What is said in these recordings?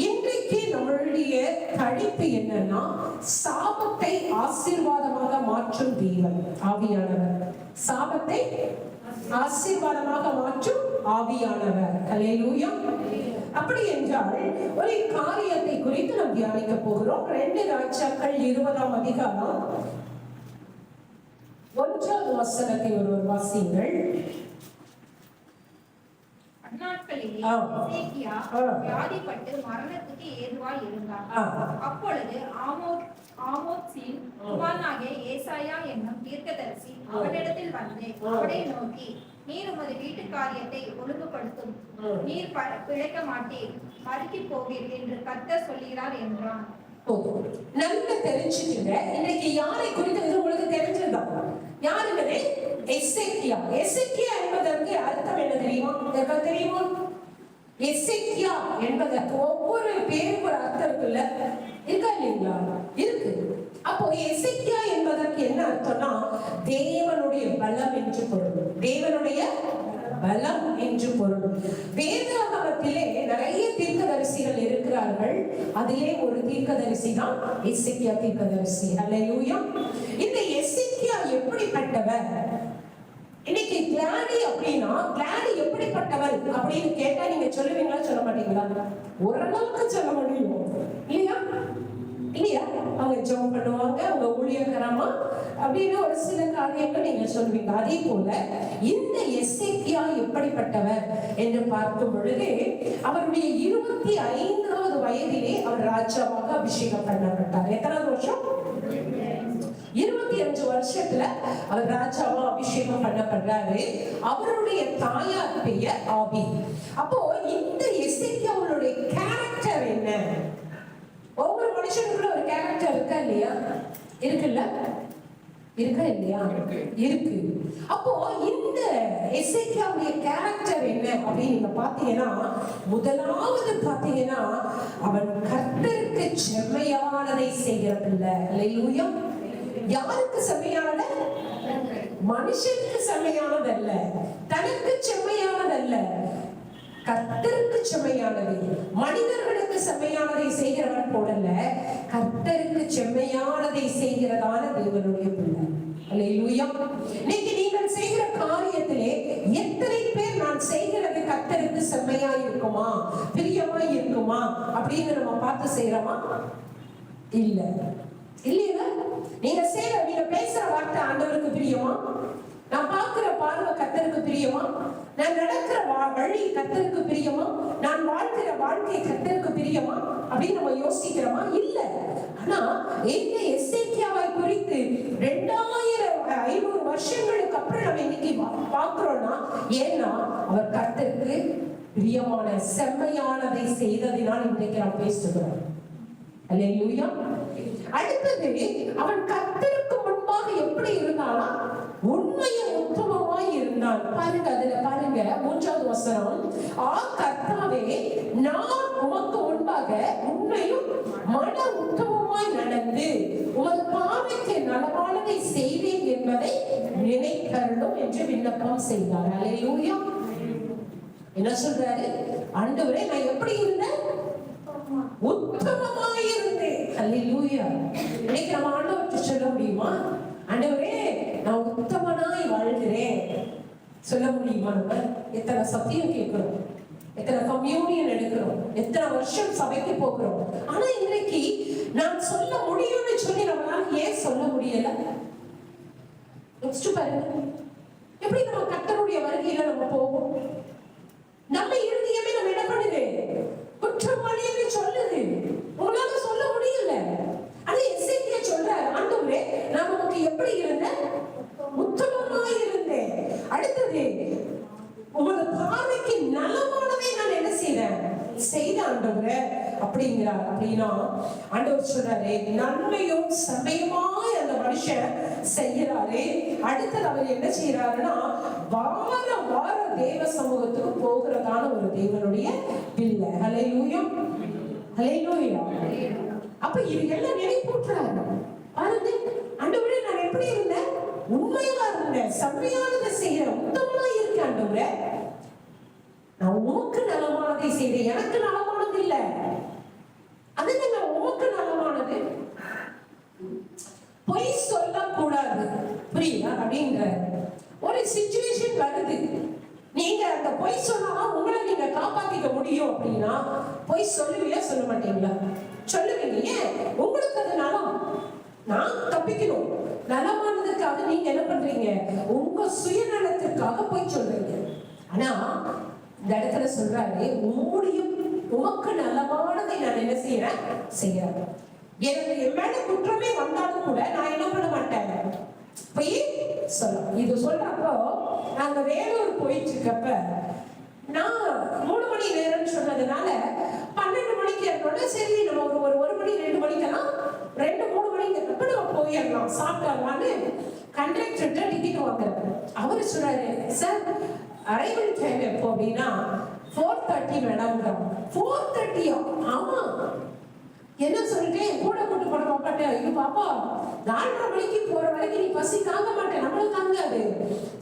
இன்றைக்கு நம்மளுடைய தலைப்பு என்னன்னா, சாபத்தை ஆசீர்வாதமாக மாற்றும் தேவன் ஆவியானவர். சாபத்தை ஆசீர்வாதமாக மாற்றும் ஆவியானவர். ஹல்லேலூயா. அப்படி என்றால் ஒரு காரியத்தை குறித்து நாம் தியானிக்க போகிறோம். 2 ராஜாக்கள் 20ஆம் அதிகாரம் 1வது வசனத்தை ஒருவர் வாசியுங்கள். அந்நாட்களிலே எசேக்கியா வியாதிப்பட்டு மரணத்துக்கு ஏதுவாய் இருந்தார். அப்பொழுது ஆமோத்சின் குமாரனாகிய ஏசாயா என்னும் தீர்க்கதரிசி அவனிடத்தில் வந்து அவனை நோக்கி, நீர் உமது வீட்டு காரியத்தை ஒழுங்குபடுத்தும், நீர் பிழைக்க மாட்டீர், மறுக்கி போவீர் என்று கர்த்தர் சொல்கிறார் என்றான். நல்ல தெரிஞ்சுக்கங்க. இன்னைக்கு யாரை குறித்து உங்களுக்கு தெரிஞ்சிருந்தா யார் என்பது? எசேக்கியா. எசேக்கியா என்பதற்கு அர்த்தம் என்ன தெரியுமா? தெரியுமா? எசேக்கியா என்பதற்கு ஒவ்வொரு பேருக்கு ஒரு அர்த்தம் இருக்குல்ல, இருக்கா இல்லைங்களா? இருக்கு. அப்போ எசேக்கியா என்பதற்கு என்ன அர்த்தம்னா, தேவனுடைய பலம் என்று பொருள். தேவனுடைய பலம் என்று பொருள். வேதாகமத்திலே நிறைய தீர்க்கதரிசிகள் இருக்கிறார்கள். அதிலே ஒரு தீர்க்கதரிசி தான் எசேக்கியா தீர்க்கதரிசி. ஹல்லேலூயா. இந்த எசேக்கியா எப்படிப்பட்டவர்? இன்னைக்கு கிளாடி அப்படின்னா, கிளாடி எப்படிப்பட்டவர் அப்படின்னு கேட்டா நீங்க சொல்லுவீங்களா, சொல்ல மாட்டீங்களா? ஓரளவுக்கு சொல்ல முடியும் இல்லையா? இல்லையா? அவங்க ஜெபம் பண்ணுவாங்க, அவங்க ஊழியக்காரமா அப்படின்னு ஒரு சில காரியங்கள் நீங்க சொல்லுவீங்க. அதே போல இந்த எசேக்கியா எப்படிப்பட்டவர் என்று பார்க்கும் பொழுது, அவருடைய 25வது வயதிலே அவர் ராஜாவாக அபிஷேகம் பண்ணப்பட்டார். எத்தனாவது வருஷம்? 25 வருஷத்துல அவர் ராஜாவா அபிஷேகம் பண்ணப்படுறாரு. அவருடைய தாயார் பெயர் ஆபி. அப்போ இந்த எசேக்கியாவுடைய கேரக்டர் என்ன? ஒவ்வொரு மனுஷனுக்குள்ள ஒரு கேரக்டர் இருக்கா இல்லையா? இருக்குல்ல? இருக்கா இல்லையா? இருக்கு. அப்போ இந்த எசேக்கியாவுடைய கேரக்டர் என்ன அப்படின்னு நீங்க பாத்தீங்கன்னா, முதலாவது பாத்தீங்கன்னா, அவன் கர்த்தருக்கு செம்மையானதை செய்கிற பிள்ளை. ஹல்லேலூயா. யாருக்கு செம்மையானது? மனுஷனுக்கு செம்மையானது அல்ல, தனக்கு செம்மையானதல்ல, கர்த்தருக்கு செம்மையானது. மனிதர்களுக்கு செம்மையானதை செய்கிறவன் போடல, கர்த்தருக்கு செம்மையானதை செய்கிறதான தேவனுடைய பிள்ளை. ஹல்லேலூயா. இன்னைக்கு நீங்கள் செய்கிற காரியத்திலே எத்தனை பேர் நான் செய்கிறது கர்த்தருக்கு செம்மையா இருக்குமா, பிரியமா இருக்குமா அப்படின்னு நம்ம பார்த்து செய்யறோமா? இல்ல. இல்லையா? நீங்க செய்யற, நீங்க பேசுற வார்த்தை ஆண்டவருக்கு பிரியமா? நான் பார்க்கிற பார்வை கர்த்தருக்கு பிரியமா? நான் நடக்கிற வழி கர்த்தருக்கு பிரியமா? நான் வாழ்க்கிற வாழ்க்கை கர்த்தருக்கு பிரியமா அப்படின்னு நம்ம யோசிக்கிறோமா? இல்ல. ஆனா இந்த எசேக்கியாவை குறித்து 2500 வருஷங்களுக்கு அப்புறம் நம்ம இன்னைக்கு பார்க்கிறோம்னா, ஏன்னா அவர் கர்த்தருக்கு பிரியமான செம்மையானதை செய்ததினால் இன்றைக்கு நாம் பேசுகிறோம். ஹல்லேலூயா. அடுத்தது, அவன் கர்த்தருக்கு முன்பாக எப்படி இருந்தானா? உண்மையும் உத்தமமாய் இருந்தான். பாருங்க, அதுல பாருங்க 3வது வசனம். கர்த்தாவே, நான் உமக்கு முன்பாக உண்மையும் மன உத்தமமாய் நடந்து உமது பார்வைக்கு நலமானதை செய்வேன் என்பதை நினைத்தருளும் என்று விண்ணப்பம் செய்தார். ஹல்லேலூயா. என்ன சொல்றாரு? ஆண்டவரே, நான் எப்படி இருந்தேன்? உத்தமமாய் இருந்தேன். ஹல்லேலூயா. இன்னைக்கு நம்ம ஆண்டவருக்கு சொல்ல முடியுமா? ஆண்டவரே, நான் உத்தமனாய் வாழ்கிறேன் சொல்ல முடியுமா? நம்ம எத்தனை சத்தியம் கேட்கிறோம், எத்தனை கம்யூனியன் எடுக்கிறோம், எத்தனை வருஷம் சபைக்கு போகிறோம். ஆனா இன்னைக்கு நான் சொல்ல முடியும்னு சொல்லி நம்மளால ஏன் சொல்ல முடியல? பாருங்க, எப்படி நம்ம கர்த்தருடைய வருகையில நம்ம போவோம்? நம்ம இருதயமே நம்ம என்ன பண்ணுது? குற்றவாளின்னு சொல்லுது. உங்களால சொல்ல முடியல. ஆனா எசேக்கியா சொல்றாரு, ஆண்டவரே, நான் உமக்கு எப்படி இருந்தேன்? உத்தமமாய் இருந்தேன். அடுத்தது, உமது பார்வைக்கு நலமானதை நான் என்ன செய்தேன்? செய்த ஆண்டவரே அப்படிங்கிறார். அப்படின்னா ஆண்டவர் சொல்றாரு, நன்மையும் செம்மையுமாய் அந்த மனுஷன் செய்யறாரு. அடுத்தது அவர் என்ன செய்யறாருன்னா, வாரம் வாரம் தேவ சமூகத்துக்கு போகிறதான ஒரு தேவனுடைய பிள்ளை. ஹல்லேலூயா. ஹல்லேலூயா. அப்ப இது எல்லாம் நினைப்பூட்டுறாரு. பாருங்க, ஆண்டவரே, நான் எப்படி இருந்தேன்? உண்மையா இருந்தேன், செம்மையானதை செய்யறேன், உத்தமமா இருக்கேன் ஆண்டவரே. நான் உமக்கு நலமானதை செய்து எனக்கு நலமானது இல்லை, அது என்ன உமக்கு நலமானது. பொய் சொல்லக்கூடாது, புரியுதா? அப்படின்ற ஒரு சிச்சுவேஷன் வருது. நீங்க அந்த பொய் சொன்னாலும் உங்களை நீங்க காப்பாத்திக்க முடியும் அப்படின்னா பொய் சொல்லுவீங்களா சொல்ல மாட்டீங்களா? சொல்லுவீங்க. ஏன்? உங்களுக்கு அது நலம், நான் தப்பிக்கணும். நலமானதுக்காக நீங்க என்ன பண்றீங்க? உங்க சுயநலத்திற்காக பொய் சொல்றீங்க. ஆனா இந்த இடத்துல சொல்றாரு, உமக்கு நலமானதை நான் என்ன செய்யறேன். எனக்கு என் மேல குற்றமே வந்தாலும் கூட நான் என்ன பண்ண மாட்டேன், பொய் சொல்ல. இது சொல்றப்போ நாங்க வேலூர் போயிட்டு இருக்கப்ப நான் 3 மணி நேரம்னு சொன்னதுனால 12 மணிக்கு இருக்கோம்னா சரி நம்ம ஒரு மணி 2 மணிக்கெல்லாம் 2-3 மணிக்கு எப்ப நம்ம போயிடலாம் சாப்பிடலாம்னு கண்டக்டர்கிட்ட டிக்கெட் வாங்குறேன். அவரு சொல்றாரு, சார் அரைவல் டைம் எப்போ அப்படின்னா 4:30 மேடம். 4:30? ஆமா. என்ன சொல்லிட்டேன், கூட கூட்டு போன பாப்பாட்ட, ஐயோ பாப்பா 4:30 மணிக்கு போற வரைக்கும் நீ பசி தாங்க மாட்டேன், நம்மளும் தாங்காது.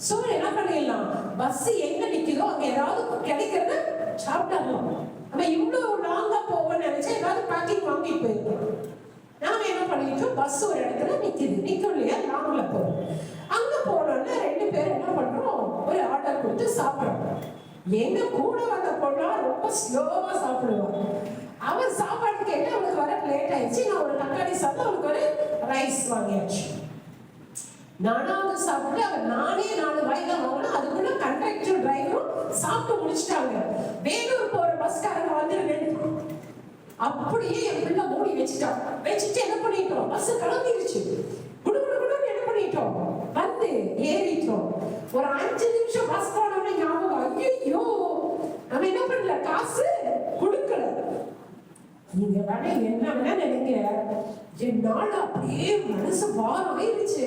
சோ என்ன பண்ணிடலாம், பஸ் எங்க நிக்குதோ அங்க ஏதாவது கிடைக்கிறத சாப்பிடலாம். நம்ம இவ்வளவு லாங்கா போவோம்னு நினைச்சா ஏதாவது பேக்கிங் வாங்கி போயிருக்கோம். நாம என்ன பண்ணிட்டோம், பஸ் ஒரு இடத்துல நிக்கும் இல்லையா, லாங்ல போறோம். அங்க போனோம்னா 2 பேரும் என்ன பண்றோம், ஒரு ஆர்டர் கொடுத்து சாப்பிடுறோம். எங்க கூட வந்த பொண்ணா ரொம்ப ஸ்லோவா சாப்பிடுவான். அவன் சாப்பாடு கேட்டு அவனுக்கு வர லேட் ஆயிடுச்சு. நான் ஒரு தக்காளி சாப்பிட்டு அவனுக்கு ஒரு ரைஸ் வாங்கியாச்சு. நானாவது சாப்பிட்டு அவன் நானே 4 வாய்க்கு வாங்கினா அதுக்குள்ள கண்டக்டர் டிரைவரும் சாப்பிட்டு முடிச்சிட்டாங்க. வேலூர் போற பஸ்காரங்க வந்துருங்க. அப்படியே என் பிள்ளை மூடி வச்சுட்டு என்ன பண்ணிட்டோம், பஸ் கிளம்பிடுச்சு. குடுகுடுன்னு என்ன பண்ணிட்டோம், வந்து ஏறிட்டோம். ஒரு 5 நிமிஷம் பஸ் போனோம்னு ஞாபகம், ஐயோ நம்ம என்ன பண்ணல, காசு கொடுக்கல. நீங்க வேணா என்ன வேணா நினைங்க, என்னால அப்படியே மனசு வாரம் ஆயிடுச்சு.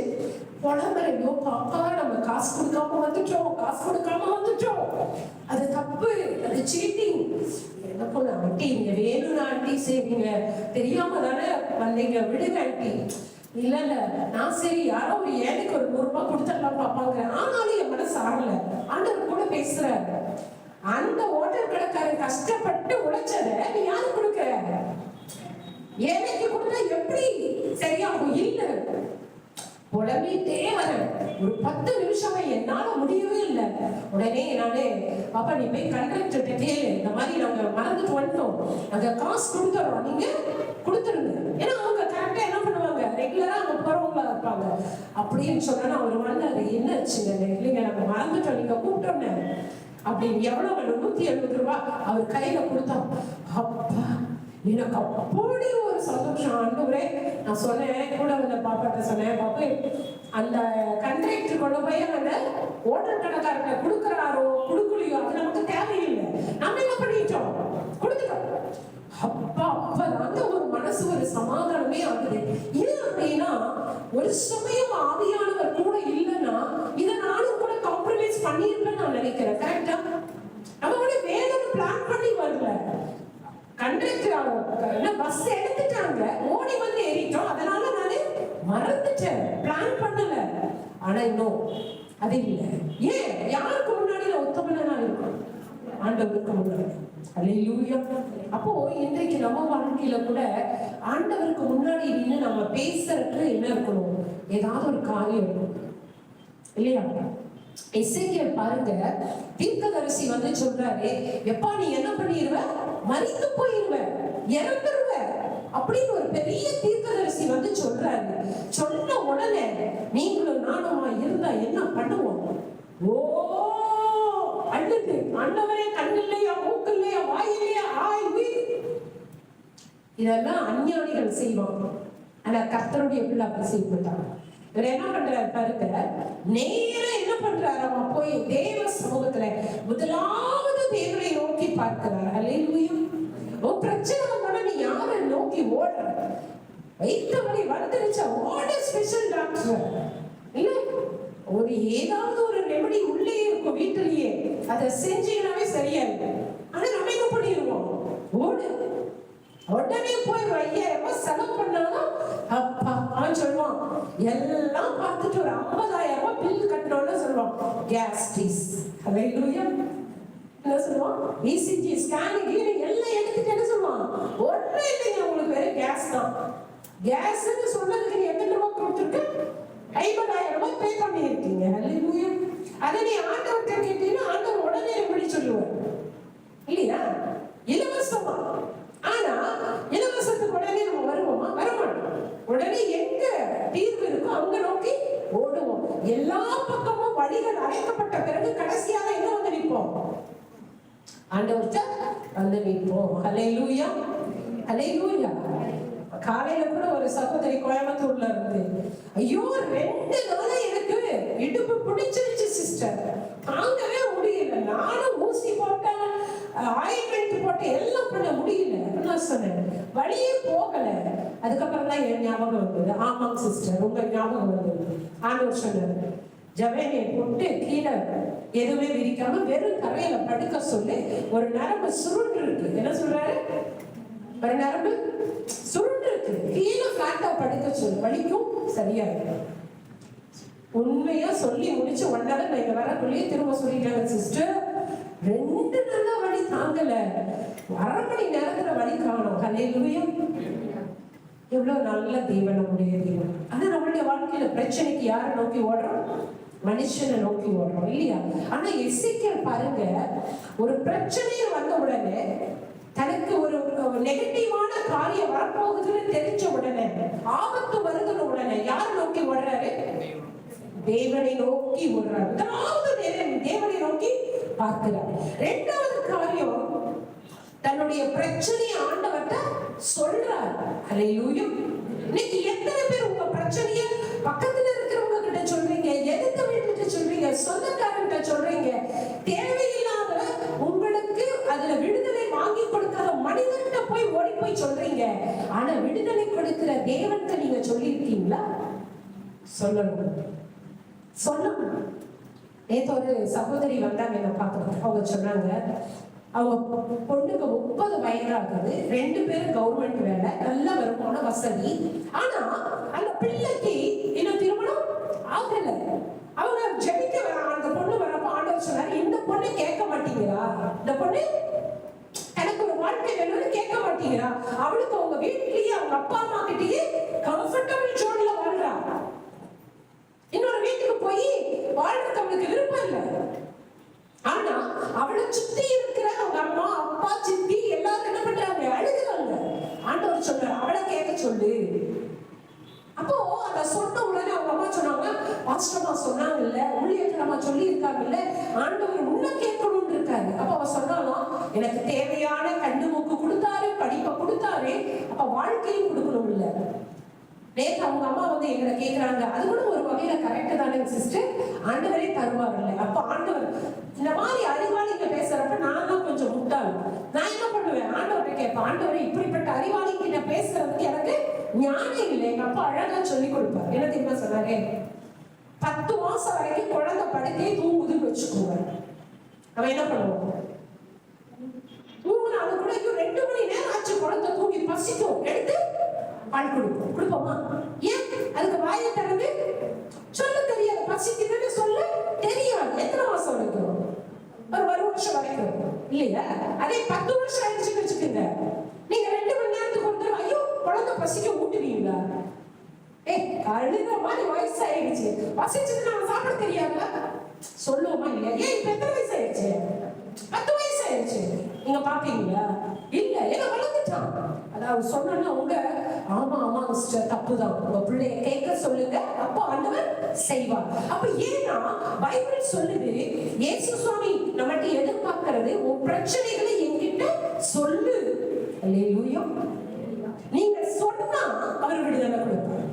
புலம்பரையோ பாப்பா நம்ம காசு கொடுக்காம வந்துட்டோம், அது தப்பு, அது சீட்டிங். என்ன பண்ண ஆண்டி, இங்க வேணும்னா ஆண்டி சரிங்க, தெரியாம தானே வந்தீங்க, விடுங்க ஆண்டி. இல்ல நான் சரி யாரோ ஒரு ஏழைக்கு ஒரு 100 ரூபாய் கொடுத்துடலாம் பாப்பாங்க. ஆனாலும் என் மனசு ஆடல. ஆண்டவர் கூட பேசுறாரு. அந்த ஓட்டல் கடைக்காரன் கஷ்டப்பட்டு உழைச்சத நீ யாரு கொடுக்க, ஏழைக்கு கொடுத்தா எப்படி சரியாகும்? இல்ல புலம்பிட்டே வர ஒரு 10 நிமிஷமா என்னால முடியவே இல்லை. உடனே நானே, பாப்பா நீ போய் கண்டக்டர்கிட்ட கேளு, இந்த மாதிரி நாங்க மறந்துட்டு வந்துட்டோம், நாங்க காசு கொடுத்துறோம், நீங்க கொடுத்துருங்க. ஏன்னா அவங்க கரெக்டா என்ன பண்ணுவாங்க, ரெகுலரா அவங்க போறவங்களா இருப்பாங்க. அப்படின்னு சொன்னா அவர் வந்தாரு, என்ன ஆச்சுங்க, இல்லைங்க நாங்க மறந்துட்டோம், நீங்க கூப்பிட்டோன்னு அப்படின்னு. எவ்வளவு? 170 ரூபாய் அவர் கையில கொடுத்தோம். அப்பா எனக்கு அப்படி ஒரு சந்தோஷம். ஆண்டவரே, நான் சொன்னேன் கூட வந்த பாப்பாட்ட சொன்னேன், பாப்பா அந்த கண்டக்டர் கொண்டு போய் அந்த ஓட்டல் கடைக்காரங்க கொடுக்குறாரோ கொடுக்கலையோ அது நமக்கு தேவையில்லை, நம்ம என்ன பண்ணிட்டோம், கொடுத்துட்டோம். அப்பா அந்த ஒரு மனசு ஒரு சமாதானமே ஆகுது. ஏன் அப்படின்னா ஒரு சமயம் ஆவியானவர் கூட இல்லைன்னா இதை நானும் கூட காம்ப்ரமைஸ் பண்ணிருப்பேன்னு நான் நினைக்கிறேன். கரெக்டா? நம்மளோட வேலைன்னு பிளான் பண்ணி வரல, கண்டக்டர் பஸ் எடுத்துட்டாங்க, ஓடி வந்து ஏறிட்டோம், அதனால நானே மறந்துட்டேன், பிளான் பண்ணல. ஆனா இன்னும் அது இல்லை. ஏன்? யாருக்கு முன்னாடி நான் உத்தமனா இருக்கும், ஆண்டவருக்கு முன்னாடி. அல்லேலூயா. அப்போ இன்றைக்கு நம்ம வாழ்க்கையில கூட ஆண்டவருக்கு முன்னாடி நின்று நம்ம பேசுறதுக்கு என்ன இருக்கணும், ஏதாவது ஒரு காரியம் இருக்கும் இல்லையா? எசேக்கியேல் பாருங்க, தீர்க்கதரிசி வந்து சொல்றாரு, எப்பா நீ என்ன பண்ணிடுவ, மரித்து போயிருவ, இறந்துருவ அப்படின்னு ஒரு பெரிய தீர்க்கதரிசி வந்து சொல்றாரு. சொன்ன உடனே நீங்களும் நானுமா இருந்தா என்ன பண்ணுவோம்? ஓ அழுது, ஆண்டவரே கண்ணு இல்லையா, மூக்கு இல்லையா, வாய் இல்லையா, ஆய் உயிர். இதெல்லாம் அஞ்ஞானிகள் செய்வாங்க. ஆனா கர்த்தருடைய பிள்ளை அப்படி செய்ய மாட்டாங்க. இவர் என்ன பண்றாரு பாருங்க, நேரா என்ன பண்றாரு, அவன் போய் தேவ சமூகத்துல முதலாவது தேவனை நோக்கி பார்க்கிறார். அல்லேலூயா. உன் பிரச்சனை வந்தோட நீ யாரை நோக்கி ஓடுற? வைத்த வழி வந்துருச்சா, ஓட ஸ்பெஷல் டாக்டர் இல்ல, ஒரு ஏதாவது ஒரு ரெமடி உள்ளே இருக்கும் வீட்டிலேயே, அதை செஞ்சீங்கன்னாவே சரியா இருக்கு. ஆனா நம்ம என்ன பண்ணிடுவோம், ஓடு. உடனே போய் 5000 ரூபாய் செலவு பண்ணாலும் அப்பா அவன் சொல்லுவான், எல்லாம் பார்த்துட்டு ஒரு 50,000 ரூபாய் பில் கட்டணும்னு சொல்லுவான், கேஸ்ட்ரிஸ். அல்லேலூயா. என்ன சொல்லுவான், இசிஜி ஸ்கேனிங் எல்லாம் எடுத்துட்டு என்ன சொல்லுவான், ஒன்றே இல்லைங்க உங்களுக்கு வேற கேஸ் தான். கேஸ்ன்னு சொன்னதுக்கு நீ எத்தனை ரூபாய் கொடுத்துருக்க? 50,000 ரூபாய் பே பண்ணியிருக்கீங்க. ஹல்லேலூயா. அதை நீ ஆண்டவர்கிட்ட கேட்டீங்கன்னா ஆண்டவர் உடனே எப்படி சொல்லுவார் இல்லையா? இலவசமா. ஆனா இலவசத்துக்கு உடனே நம்ம வருவோமா? வரமாட்டோம். உடனே எங்க தீர்வு இருக்கோ அங்க நோக்கி ஓடுவோம். எல்லா பக்கமும் வழிகள் அடைக்கப்பட்ட பிறகு கடைசியாக எங்க வந்து நிற்போம்? ஆண்டவர்கிட்ட வந்து நிற்போம். ஹல்லேலூயா, ஹல்லேலூயா. காலையில கூட ஒரு சகோதரி கோயம்புத்தூர்ல இருந்து, ஐயோ 2 நாளா எனக்கு இடுப்பு பிடிச்சிருச்சு சிஸ்டர், தாங்கவே முடியல, நானும் ஊசி போட்டேன், ஆயில்மெண்ட் போட்டு எல்லாம் பண்ண முடியல. நான் சொன்னேன், வழியே போகல. அதுக்கப்புறம் தான் என் ஞாபகம் வந்தது, ஆமாங்க சிஸ்டர் உங்க ஞாபகம் வந்தது. ஆண்டவர் சொன்னாரு, ஜவேனை போட்டு கீழே எதுவுமே விரிக்காம வெறும் தரையில படுக்க சொல்லி, ஒரு நரம்பு சுருண்டு இருக்கு. என்ன சொல்றாரு? ஒரு நரம்பு சுருண்டு இருக்கு, கீழே பிளாட்டா படுக்க சொல்லு, வலிக்கும் சரியாயிடும். உண்மையா சொல்லி முடிச்சு 1 நாள் நான் இங்க வரக்குள்ளேயே திரும்ப சொல்லிட்டாங்க சிஸ்டர், 2 நாளா வலி தாங்கல, 1/2 மணி நேரத்துல வலி காணும். ஹல்லேலூயா. எவ்வளவு நல்ல தேவன் நம்முடைய தேவன். ஆனா நம்மளுடைய வாழ்க்கையில பிரச்சனைக்கு யாரை நோக்கி ஓடுறோம்? மனுஷனை நோக்கி ஓடுறோம் இல்லையா? ஆனா எசேக்கியேல் பாருங்க, ஒரு பிரச்சனையை வந்த உடனே, தனக்கு ஒரு நெகட்டிவான காரியம் வரப்போகுதுன்னு தெரிஞ்ச உடனே, ஆபத்து வருதுன்னு உடனே யாரை நோக்கி ஓடுறாரு? தேவனை நோக்கி ஓடுறாரு. முதலாவது தேவனை நோக்கி பார்க்கிறார். 2வது காரியம், தன்னுடைய பிரச்சனையை ஆண்டவர்கிட்ட சொல்றார். ஹல்லேலூயா. இன்னைக்கு எத்தனை பேர் உங்க பிரச்சனையை பக்கத்துல இருக்கிறவங்க கிட்ட சொல்றீங்க, எதிர்த்த வீட்டுக்கு சொல்றீங்க, சொந்தக்காரங்கிட்ட சொல்றீங்க, தேவையில்லாத உங்களுக்கு அதுல விடுதலை வாங்கி கொடுக்காத மனிதர்கிட்ட போய் ஓடி போய் சொல்றீங்க. ஆனா விடுதலை கொடுக்கிற தேவன்கிட்ட நீங்க சொல்லியிருக்கீங்களா? சொல்லணும், சொல்லணும். நேற்று ஒரு சகோதரி வந்தாங்க என்ன பார்க்கணும். அவங்க சொன்னாங்க, அவங்க பொண்ணுக்கு 30 வயதாகுது, 2 பேரும் கவர்மெண்ட் வேலை, நல்ல வருமான வசதி. ஆனா அந்த பிள்ளைக்கு இன்னும் திருமணம் ஆகல. அவங்க ஜெபிக்க அந்த பொண்ணு வரப்ப ஆண்டவர் சொன்னாரு, இந்த பொண்ணு கேட்க மாட்டீங்களா? இந்த பொண்ணு எனக்கு ஒரு வாழ்க்கை வேணும்னு கேட்க மாட்டீங்களா? அவளுக்கு அவங்க வீட்லயே அவங்க அப்பா அம்மா கிட்டயே கம்ஃபர்டபிள் ஜோன்ல வாழ்றா. இன்னொரு வீட்டுக்கு போய் வாழ்றதுக்கு அவளுக்கு விருப்பம் இல்லை. ஆனா அவளை சுத்தி இருக்கிற அவங்க அம்மா அப்பா சித்தி எல்லாரும் என்ன பண்றாங்க? அழுகுறாங்க. ஆண்டவர் சொல்றாரு, அவளை கேட்க சொல்லு. அப்போ அத சொன்ன உடனே அவங்க அம்மா சொன்னாங்க, பாஸ்டர்மா சொன்னாங்கல்ல, ஊழியக்காரமா சொல்லி இருக்காங்கல்ல, ஆண்டவர் உன்னை கேட்கணும்னு இருக்காரு. அப்ப அவ சொன்னாலும், எனக்கு தேவையான கண்ணு மூக்கு கொடுத்தாரு, படிப்பை கொடுத்தாரு, அப்ப வாழ்க்கையும் கொடுக்கணும் இல்ல. நேற்று அவங்க அம்மா வந்து எங்களை கேட்கிறாங்க, அது கூட ஒரு வகையில கரெக்ட் தானே சிஸ்டர், ஆண்டவரே தருவார் இல்லை. அப்ப ஆண்டவர் இந்த மாதிரி அறிவாளிங்க பேசுறப்ப நான் தான் கொஞ்சம் முட்டாள். நான் என்ன பண்ணுவேன்? ஆண்டவர்கிட்ட கேட்பேன், ஆண்டவரே இப்படிப்பட்ட அறிவாளிங்கிட்ட பேசுறதுக்கு எனக்கு ஞானம் இல்லை. எங்க அப்பா அழகா சொல்லி கொடுப்பார். என்ன தெரியுமா சொன்னாரு? 10 மாசம் வரைக்கும் குழந்தை படுக்கையே தூங்குதுன்னு வச்சுக்கோங்க. அவன் என்ன பண்ணுவான்? தூங்குனாலும் கூட 2 மணி நேரம் ஆச்சு, குழந்தை தூங்கி பசிக்கும், எடுத்து பால் கொடுப்போமா? ஏன்? அதுக்கு வாயை திறந்து சொல்ல தெரியாது, பசிக்குதுன்னு சொல்ல தெரியாது. எத்தனை மாசம் வரைக்கும்? ஒரு வருஷம் வரைக்கும் இல்லையா? அதே 10 வருஷம் ஆயிடுச்சுன்னு வச்சுக்கோங்க, நீங்க 2 மணி நேரத்துக்கு ஒரு தடவை ஐயோ குழந்தை பசிக்க ஊட்டுவீங்களா? அழுகிற மாதிரி வயசு ஆயிடுச்சு, பசிச்சது நம்ம சாப்பிட தெரியாதுல சொல்லுவோமா இல்லையா? ஏன் இப்ப எத்தனை வயசு ஆயிடுச்சு? 10 வயசு ஆயிடுச்சு. நீங்க பாப்பீங்களா? இல்ல, ஏன்னா வளர்ந்துட்டான். அதாவது சொன்னா உங்க ஆமா ஆமா சிஸ்டர் தப்புதான், உங்க பிள்ளைய கேட்க சொல்லுங்க, அப்போ ஆண்டவர் செய்வார். அப்ப ஏன்னா பைபிள் சொல்லுது, இயேசு சுவாமி நம்மகிட்ட எதிர்பார்க்கிறது, உன் பிரச்சனைகளை என்கிட்ட சொல்லு. அல்லேலூயா. நீங்க சொன்னா அவர் விடுதலை கொடுப்பார்.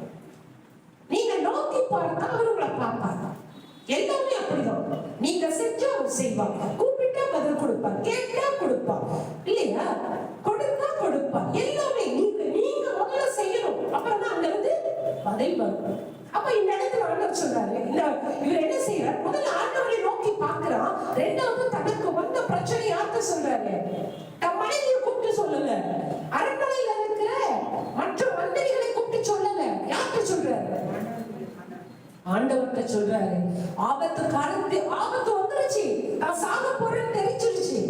நீங்க நோக்கி பார்த்தா அவர் உங்களை பார்ப்பார். எல்லாமே அப்படிதான். நீங்க செஞ்சா அவர் செய்வார், கூப்பிட்டா பதில் கொடுப்பார், கேட்டா கொடுப்பார் இல்லையா? கொடுத்தா கொடுப்பார். எல்லாமே நீங்க முதல்ல செய்யணும், அப்புறம் தான் அங்க இருந்து பதில் வரும். அப்ப இந்த இடத்துல ஆண்டவர் சொல்றாரு, இவர் என்ன செய்யறார்? முதல்ல ஆண்டவரை நோக்கி பார்க்கிறான். 2வது தனக்கு வந்த பிரச்சனை யார்கிட்ட சொல்றாரு? தம் மனைவியை கூப்பிட்டு சொல்லல, அரண்மனையில இருக்கிற மற்ற மந்திரிகளை கூப்பிட்டு சொல்லல, யார்கிட்ட சொல்றாரு? ஆண்டவர்கிட்ட சொல்றாரு. ஆபத்து காலத்து ஆபத்து வந்துருச்சு, நான் சாக போறேன்னு தெரிஞ்சிருச்சு.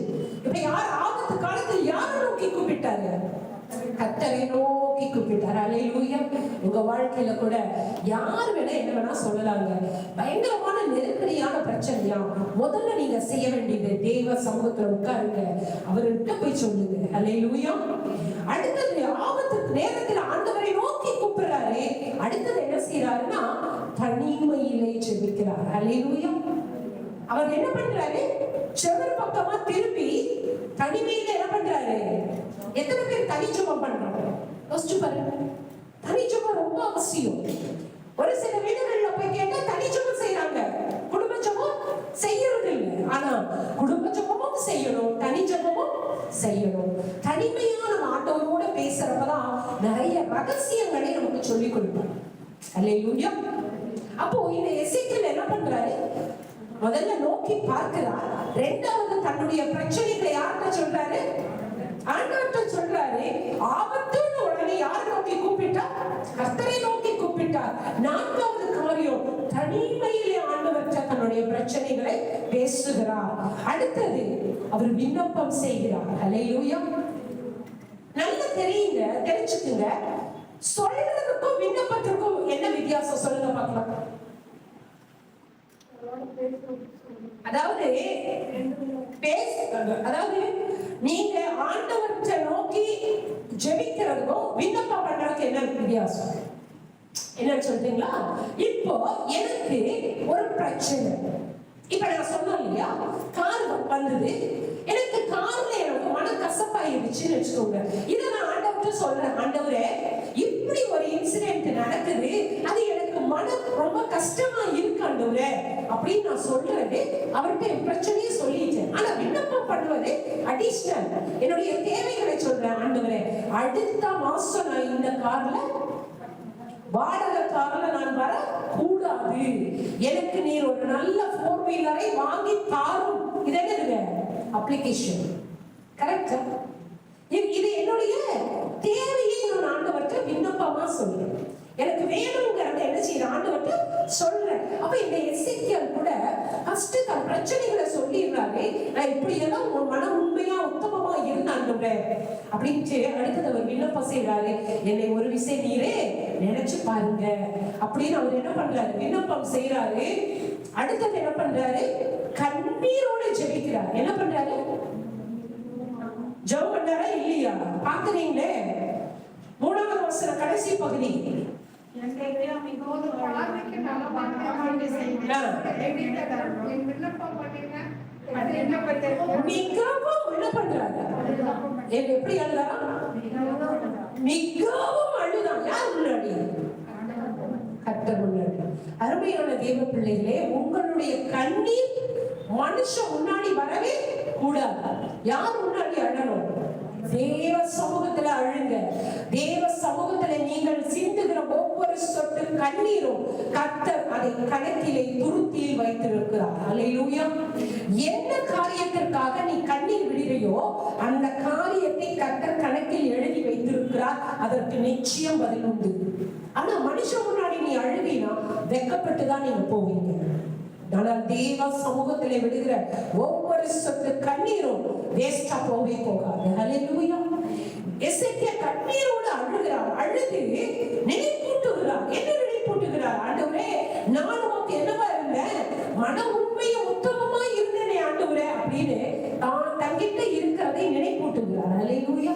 வாழ்க்கையில கூட யார் வேணா என்ன வேணா சொல்லலாங்க. பயங்கரமான நெருக்கடியான பிரச்சனையா, முதல்ல நீங்க செய்ய வேண்டியது தேவ சமூகத்துல உட்காருங்க, அவர்கிட்ட போய் சொல்லுங்க. அல்லேலூயா. அடுத்தது ஆபத்து நேரத்தில் ஆண்டவரை நோக்கி கூப்பிடுறாரு. அடுத்தது என்ன செய்யறாருன்னா தனிமையிலே ஜெபிக்கிறார். அல்லேலூயா. அவர் என்ன பண்றாரு? செவர் பக்கமா திரும்பி தனிமையில என்ன பண்றாரு? எத்தனை பேர் தனி ஜெபம் பண்றாங்க? யோசிச்சு பாருங்க. தனி ஜெபம் ரொம்ப அவசியம். ஒரு சில வீடுகள்ல போய் கேட்டா தனி ஜெபம் செய்யறாங்க, குடும்ப ஜெபம் செய்யறது இல்லை. ஆனா குடும்ப ஜெபமும் செய்யணும், தனி ஜெபமும் செய்யணும். தனிமையான ஆண்டவரோட பேசுறப்பதான் நிறைய ரகசியங்களை நமக்கு சொல்லிக் கொடுப்பார். அல்லேலூயா. அப்போ இந்த எசேக்கியேல் என்ன பண்றாரு? முதல்ல நோக்கி பார்க்கிறார். இரண்டாவது தன்னுடைய பிரச்சனைகளை யார்கிட்ட சொல்றாரு? ஆண்டவர்கிட்ட சொல்றாரு. ஆபத்துன்னு உடனே யார் நோக்கி கூப்பிட்டார்? கர்த்தரை நோக்கி கூப்பிட்டார். நான்காவது காரியம், தனிமையிலே ஆண்டவர்கிட்ட தன்னுடைய பிரச்சனைகளை பேசுகிறார். அடுத்தது அவர் விண்ணப்பம் செய்கிறார். அல்லேலூயா. நல்லா தெரியுங்க, தெரிஞ்சுக்குங்க. சொல்றதுக்கும் விண்ணப்பத்திற்கும் என்ன வித்தியாசம் சொல்லுங்க பார்க்கலாம். அதாவது நீங்க ஆண்டவரை நோக்கி ஜெபிக்கிறதுக்கும் விண்ணப்பம் பண்றதுக்கு என்ன வித்தியாசம் என்னன்னு சொல்றீங்களா? இப்போ எனக்கு ஒரு பிரச்சனை. இப்ப நான் சொன்னேன் இல்லையா, கார் வந்தது, எனக்கு கார்ல எனக்கு மன கசப்பாயிருச்சுன்னு வச்சுக்கோங்க. இதை நான் ஆண்டவர்கிட்ட சொல்றேன், ஆண்டவரே இப்படி ஒரு இன்சிடென்ட் நடக்குது, அது எனக்கு மனம் ரொம்ப கஷ்டமா இருக்கு ஆண்டவரே அப்படின்னு நான் சொல்றது. அவர்கிட்ட என் பிரச்சனையை சொல்லிட்டேன். ஆனா விண்ணப்பம் பண்ணுவது அடிஷனல். என்னுடைய தேவைகளை சொல்றேன். ஆண்டவரே அடுத்த மாசம் நான் இந்த கார்ல வாடகை கார்ல நான் வர கூடாது, எனக்கு நீர் ஒரு நல்ல 4 வீலரை வாங்கி தாரும். இது என்னதுங்க? அப்ளிகேஷன். கரெக்டா? இது என்னுடைய தேவையை நான் ஆண்டவர்கிட்ட விண்ணப்பமா சொல்றேன். எனக்கு வேணுங்கிறத என்ன செய்யற ஆண்டவர்கிட்ட சொல்றேன். அப்ப இந்த எசேக்கியேல் கூட ஃபர்ஸ்ட் தன் பிரச்சனைகளை சொல்லிடுறாரு. நான் இப்படி எல்லாம் உன் மனம் உண்மையா உத்தமமா இருந்தாண்டே அப்படின்ட்டு அடுத்தது அவர் விண்ணப்பம் செய்யறாரு. என்னை ஒரு விஷயம் நீரே நினைச்சு பாருங்க அப்படின்னு அவர் என்ன பண்றாரு? விண்ணப்பம் செய்யறாரு. அடுத்தது என்ன பண்றாரு? கண்ணீரோட ஜெபிக்கிறார். என்ன பண்றாரு? ஜெபம் பண்றாரா இல்லையா? பாக்குறீங்களே 3வது வசனம் கடைசி பகுதி. மிகவும் என்ன பண்றாங்க? எப்படி அழுதான்? மிகவும் அழுதான். யார் முன்னாடி? கர்த்தர் முன்னாடி. அருமையான தேவ பிள்ளைகளே, உங்களுடைய கண்ணீர் மனுஷன் முன்னாடி வரவே கூடாது. யார் முன்னாடி அழணும்? தேவ சமூகத்துல அழுங்க. தேவ சமூகத்துல நீங்கள் சிந்துகிற ஒவ்வொரு சொட்டு கண்ணீரும் கர்த்தர் அதை கணக்கிலே துருத்தியில் வைத்திருக்கிறார். அல்லேலூயா. என்ன காரியத்திற்காக நீ கண்ணீர் விடுறியோ அந்த காரியத்தை கர்த்தர் கணக்கில் எழுதி வைத்திருக்கிறார். அதற்கு நிச்சயம் பதில் உண்டு. ஆனா மனுஷன் முன்னாடி நீ அழுகினா வெக்கப்பட்டுதான் நீங்க போவீங்க. ஆனால் தேவ சமூகத்திலே விடுகிற ஒவ்வொரு சொட்டு கண்ணீரும் வேஸ்டா போகவே போகாது. ஹல்லேலூயா. எசேக்கியேல் கண்ணீரோடு அழுகிறார். அழுது நினைப்பூட்டுகிறார். என்ன நினைப்பூட்டுகிறார்? ஆண்டவரே நான் உனக்கு என்னவா இருந்தேன்? மன உண்மையை உத்தமமா இருந்தேனே ஆண்டவரே அப்படின்னு தான் தங்கிட்ட இருக்கிறதை நினைப்பூட்டுகிறார். ஹல்லேலூயா.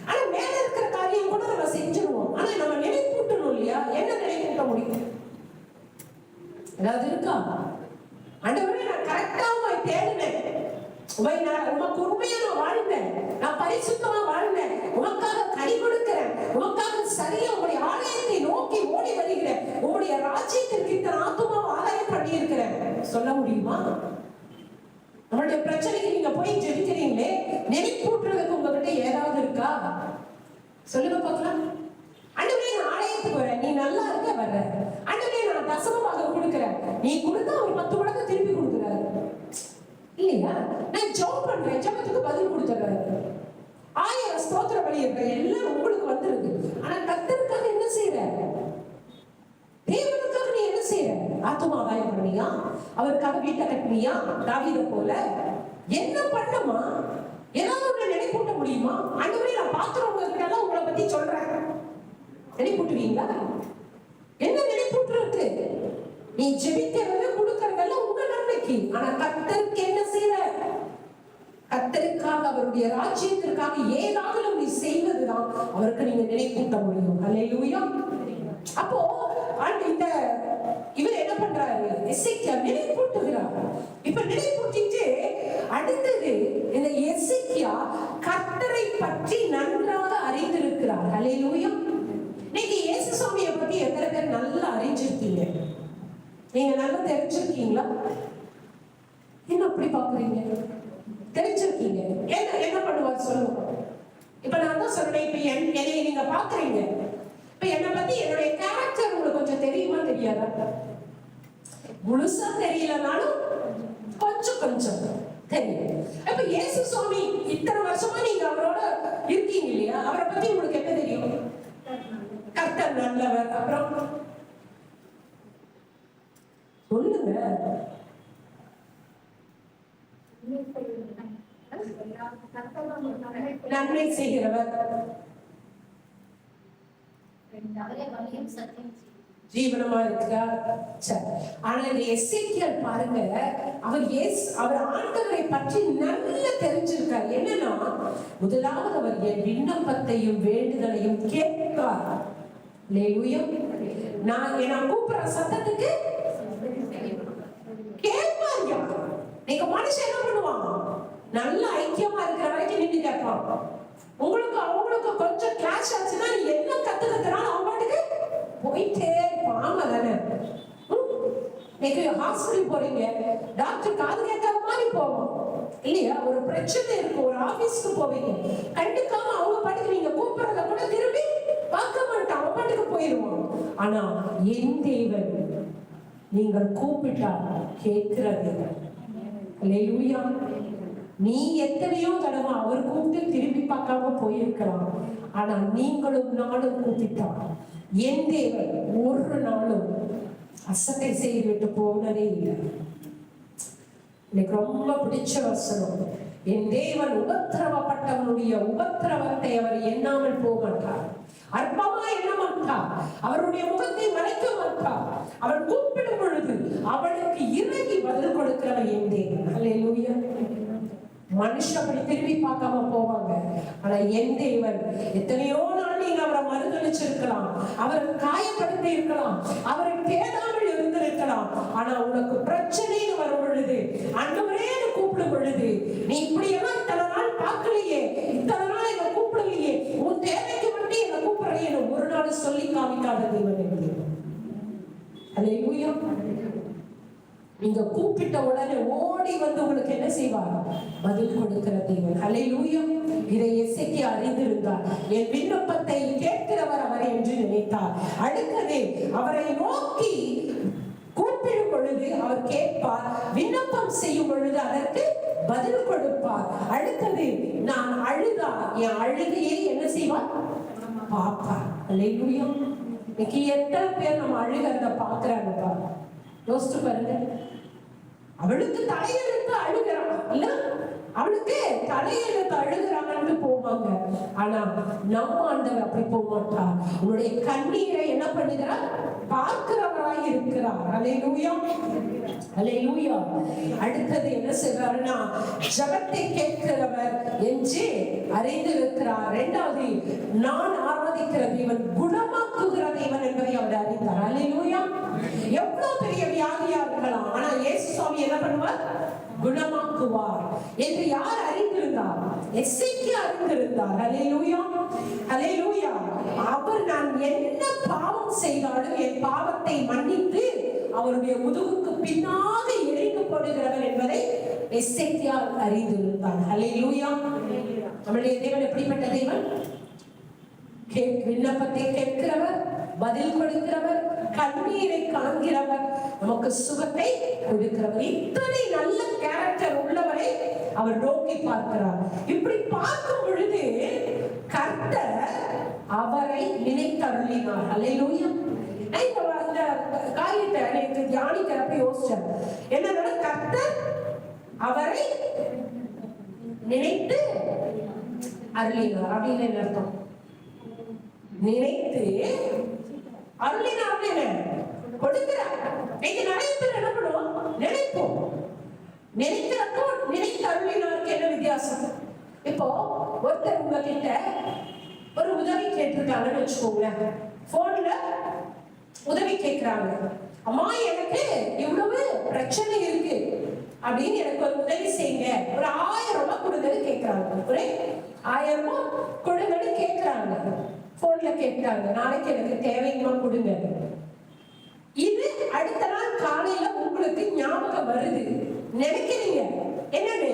ஆனா மேல இருக்கிற காரியம் கூட நம்ம செஞ்சிருவோம். ஆனா நம்ம நினைப்பூட்டணும் இல்லையா? என்ன நினைப்பூட்ட முடியும்? ஏதாவது இருக்கா? ஆண்டவரே நான் கரெக்டா உம்மை தேடினேன், உமக்கு உண்மையா நான் வாழ்ந்தேன், நான் பரிசுத்தமா வாழ்ந்தேன், உமக்காக கனி கொடுக்கிறேன், உமக்காக சரியா உங்களுடைய ஆலயத்தை நோக்கி ஓடி வருகிறேன், உங்களுடைய ராஜ்யத்திற்கு இத்தனை ஆத்துமாவை ஆதாயம் பண்ணி இருக்கிறேன் சொல்ல முடியுமா? நம்மளுடைய பிரச்சனைக்கு நீங்க போய் ஜெபிக்கிறீங்களே, நெருப்பூட்டுறதுக்கு உங்ககிட்ட ஏதாவது இருக்கா? சொல்லுங்க பார்க்கலாம். ஆண்டவரே நான் ஆலயத்துக்கு வரேன், நீ நல்லா இருக்க வர்ற. ஆண்டவரே நான் தசமமாக கொடுக்கிறேன், நீ கொடுத்தா ஒரு 10 மடங்கு திருப்பி கொடுக்குறாரு இல்லையா? நான் ஜெபம் பண்றேன், ஜெபத்துக்கு பதில் கொடுத்துறாரு. 1000 ஸ்தோத்திர பலி இருக்கு, எல்லாம் உங்களுக்கு வந்துருது. ஆனா கர்த்தருக்காக என்ன செய்யற? தேவனுக்காக நீ என்ன செய்யற? ஆத்துமா ஆதாயம் பண்ணியா? அவருக்காக வீட்டை கட்டினியா? தாவீதை போல என்ன பண்ணமா? ஏதாவது ஒண்ணு நினைப்பூட்ட முடியுமா? ஆண்டவரே நான் பாக்குறவங்க கிட்ட எல்லாம் உங்களை பத்தி சொல்றேன், நினைப்பூட்டுவீங்களா? என்ன நினைப்பூட்டுறது? நீ ஜெபிக்கிறது கொடுக்கறதெல்லாம் உங்க நன்மைக்கு. ஆனா கர்த்தருக்கு என்ன செய்யற? கர்த்தருக்காக அவருடைய ராஜ்யத்திற்காக ஏதாவது நீ செய்வதுதான் அவருக்கு நீங்க நினைப்பூட்ட முடியும். அல்லேலூயா. அப்போ இந்த இவர் என்ன பண்றாரு? எசேக்கியா நினைப்பூட்டுகிறார். இப்ப நினைப்பூட்டிட்டு அடுத்தது இந்த எசேக்கியா கர்த்தரை பற்றி நன்றாக அறிந்திருக்கிறார். அல்லேலூயா. நீங்க இயேசு சுவாமியை பத்தி எத்தனை பேர் நல்லா அறிஞ்சிருக்கீங்க? நீங்க நல்லா தெரிஞ்சிருக்கீங்களா? என்ன அப்படி பாக்குறீங்க? தெரிஞ்சிருக்கீங்க. என்ன பண்ணுவார் சொல்லுங்க. இப்ப நான் தான் சொல்றேன், இப்ப என்னை நீங்க பாக்குறீங்க. இப்ப என்னை பத்தி என்னுடைய கேரக்டர் உங்களுக்கு கொஞ்சம் தெரியுமா தெரியாதா? முழுசா தெரியலனாலும் கொஞ்சம் கொஞ்சம் தெரியும். இப்ப இயேசு சுவாமி இத்தனை வருஷமா நீங்க அவரோட இருக்கீங்க இல்லையா? அவரை பத்தி உங்களுக்கு என்ன தெரியும்? கர்த்தர் நல்லவர். அப்புறம் சொல்லுங்க. நன்மை செய்கிறவர், ஜீவனமா இருக்கிறார். ஆனா இந்த எசேக்கியேல் பாருங்க, அவர் ஆண்டவரை பற்றி நல்லா தெரிஞ்சிருக்கார். என்னன்னா, முதலாவது அவர் என் விண்ணப்பத்தையும் வேண்டுதலையும் கேட்பார். நான் கூப்பிடுற சத்தத்துக்கு கேட்பாங்க. நீங்க மனுஷன் என்ன பண்ணுவாங்க? நல்ல ஐக்கியமா இருக்கிற வரைக்கும் நின்று கேட்பாங்க. உங்களுக்கு அவங்களுக்கு கொஞ்சம் கிளாஷ் ஆச்சுன்னா நீ என்ன கத்துக்கிறதுனால அவங்க பாட்டுக்கு போயிட்டே இருப்பாங்க தானே. நீங்க ஹாஸ்பிட்டல் போறீங்க, டாக்டர் காது கேட்காத மாதிரி போவோம் இல்லையா? ஒரு பிரச்சனை இருக்கு, ஒரு ஆபீஸ்க்கு போவீங்க, கண்டுக்காம அவங்க பாட்டுக்கு நீங்க கூப்பிடுறத கூட திரும்பி பார்க்க மாட்டான், அவங்க பாட்டுக்கு போயிடுவான். ஆனா என் தேவன் நீங்கள் கூப்பிட்டா கேட்கிற தேவன். அல்லேலூயா. நீ எத்தனையோ தடவை அவர் கூப்பிட்டு திரும்பி பார்க்காம போயிருக்கலாம். ஆனா நீங்களும் நானும் கூப்பிட்டா என் தேவன் ஒரு நாளும் அசட்டை செய்துவிட்டு போனதே இல்லை. எனக்கு ரொம்ப பிடிச்ச வசனம், என் தேவன் உபத்திரவப்பட்டவனுடைய உபத்திரவத்தை அவர் எண்ணாமல் போக மாட்டார், அற்பமா எண்ண மாட்டார், அவருடைய முகத்தை மறைக்க மாட்டார். அவன் கூப்பிடும் பொழுது அவனுக்கு இறங்கி பதில் கொடுக்கிறவன் என் தேவன். அல்லேலூயா. மனுஷன் அப்படி திரும்பி பார்க்காம போவாங்க. ஆனா என் தேவன் எத்தனையோ நாள் நீங்க அவரை மறுதளிச்சிருக்கலாம், அவரை காயப்படுத்தி இருக்கலாம், அவரை தேடாமல் இருந்திருக்கலாம். ஆனா உனக்கு பிரச்சனைன்னு வரும் பொழுது, ஆண்டவரே கூப்பிடும் பொழுது, நீ இப்படி எல்லாம் இத்தனை நாள் பார்க்கலையே, இத்தனை நாள் என்ன கூப்பிடலையே, உன் தேவைக்கு மட்டும் என்ன கூப்பிடுறேன்னு ஒரு நாள் சொல்லி காமிக்காத தேவன் என்று. அல்லேலூயா. நீங்க கூப்பிட்ட உடனே ஓடி வந்து உங்களுக்கு என்ன செய்வார்? பதில் கொடுக்கிற தேவன். அல்லேலூயா. இதை எசேக்கியா அறிந்திருந்தார். என் விண்ணப்பத்தை கேட்கிறவர் அவர் என்று நினைத்தார். அடுத்தது அவரை நோக்கி கூப்பிடும் பொழுது அவர் கேட்பார், விண்ணப்பம் செய்யும் பொழுது அதற்கு பதில் கொடுப்பார். அடுத்தது நான் அழுதா என் அழுகையை என்ன செய்வார்? பார்ப்பார். அல்லேலூயா. இன்னைக்கு எத்தனை பேர் நம்ம அழுகிறத பார்க்கிறாங்கப்பா? யோசிச்சு பாருங்க. அவளுக்கு தலையெழுத்து அழுகிறான் இல்ல, அவளுக்கு தலையெழுத்து அழுகிறாங்கன்னு போவாங்க. ஆனா நம்ம ஆண்டவர் அப்படி போக மாட்டார். உன்னுடைய கண்ணீரை என்ன பண்ணுகிறார்? பார்க்கிறவராய் இருக்கிறார். அல்லேலூயா. அல்லேலூயா. அடுத்தது என்ன செய்வாருன்னா, ஜெபத்தை கேட்கிறவர் என்று அறிந்திருக்கிறார். இரண்டாவது, நான் ஆராதிக்கிற தேவன் குணமாக்குகிற தேவன் என்பதை அவர் அறிந்தார். அல்லேலூயா. எவ்வளவு பெரிய வியாதியா இருக்கலாம், ஆனா இயேசு சுவாமி என்ன பண்ணுவார்? குணமாக்குவார் என்று யார் அறிந்திருந்தார்? எசேக்கியா அறிந்திருந்தார். அல்லேலூயா. அல்லேலூயா. அவர் நான் என்ன பாவம் செய்தாலும் என் பாவத்தை மன்னித்து அவருடைய முதுகுக்கு பின்னாக இறைக்கப்படுகிறவர் என்பதை எசேக்கியா அறிந்திருந்தார். அல்லேலூயா. நம்முடைய தேவன் எப்படிப்பட்ட தேவன்? விண்ணப்பத்தை கேட்கிறவர், பதில் கொடுக்கிறவர், கண்ணீரை காண்கிறவர், நமக்கு சுகத்தை கொடுக்கிறவர். இத்தனை நல்ல கேரக்டர் உள்ளவரை அவர் நோக்கி பார்க்கிறார். இப்படி பார்க்கும் பொழுது கர்த்தர் அவரை நினைத்தருளினார். அல்லேலூயா. இந்த காரியத்தை எனக்கு தியானிக்கிறப்ப யோசிச்சேன். என்னன்னா, கர்த்தர் அவரை நினைத்து அருளினார் அப்படின்னு என்ன அர்த்தம்? நினைத்து அருளினார் கொடுக்கிறார். இன்னைக்கு நிறைய பேர் என்ன பண்ணுவோம், நினைப்போம். நினைக்கிறதுக்கும் நினைத்து அருளினாருக்கு என்ன வித்தியாசம்? இப்போ ஒருத்தர் உங்ககிட்ட ஒரு உதவி கேட்டிருக்காங்கன்னு வச்சுக்கோங்களேன். போன்ல உதவி கேட்கிறாங்க, அம்மா எனக்கு இவ்வளவு பிரச்சனை இருக்கு அப்படின்னு எனக்கு ஒரு உதவி செய்யுங்க, ஒரு 1000 ரூபாய் கொடுங்கன்னு கேட்கிறாங்க. ஒரு 1000 ரூபாய் கொடுங்கன்னு கேட்கிறாங்க. போன்ல கேட்கிறாங்க, நாளைக்கு எனக்கு தேவைங்கம்மா கொடுங்க. இது அடுத்த நாள் காலையில உங்களுக்கு ஞாபகம் வருது, நினைக்கிறீங்க என்னன்னு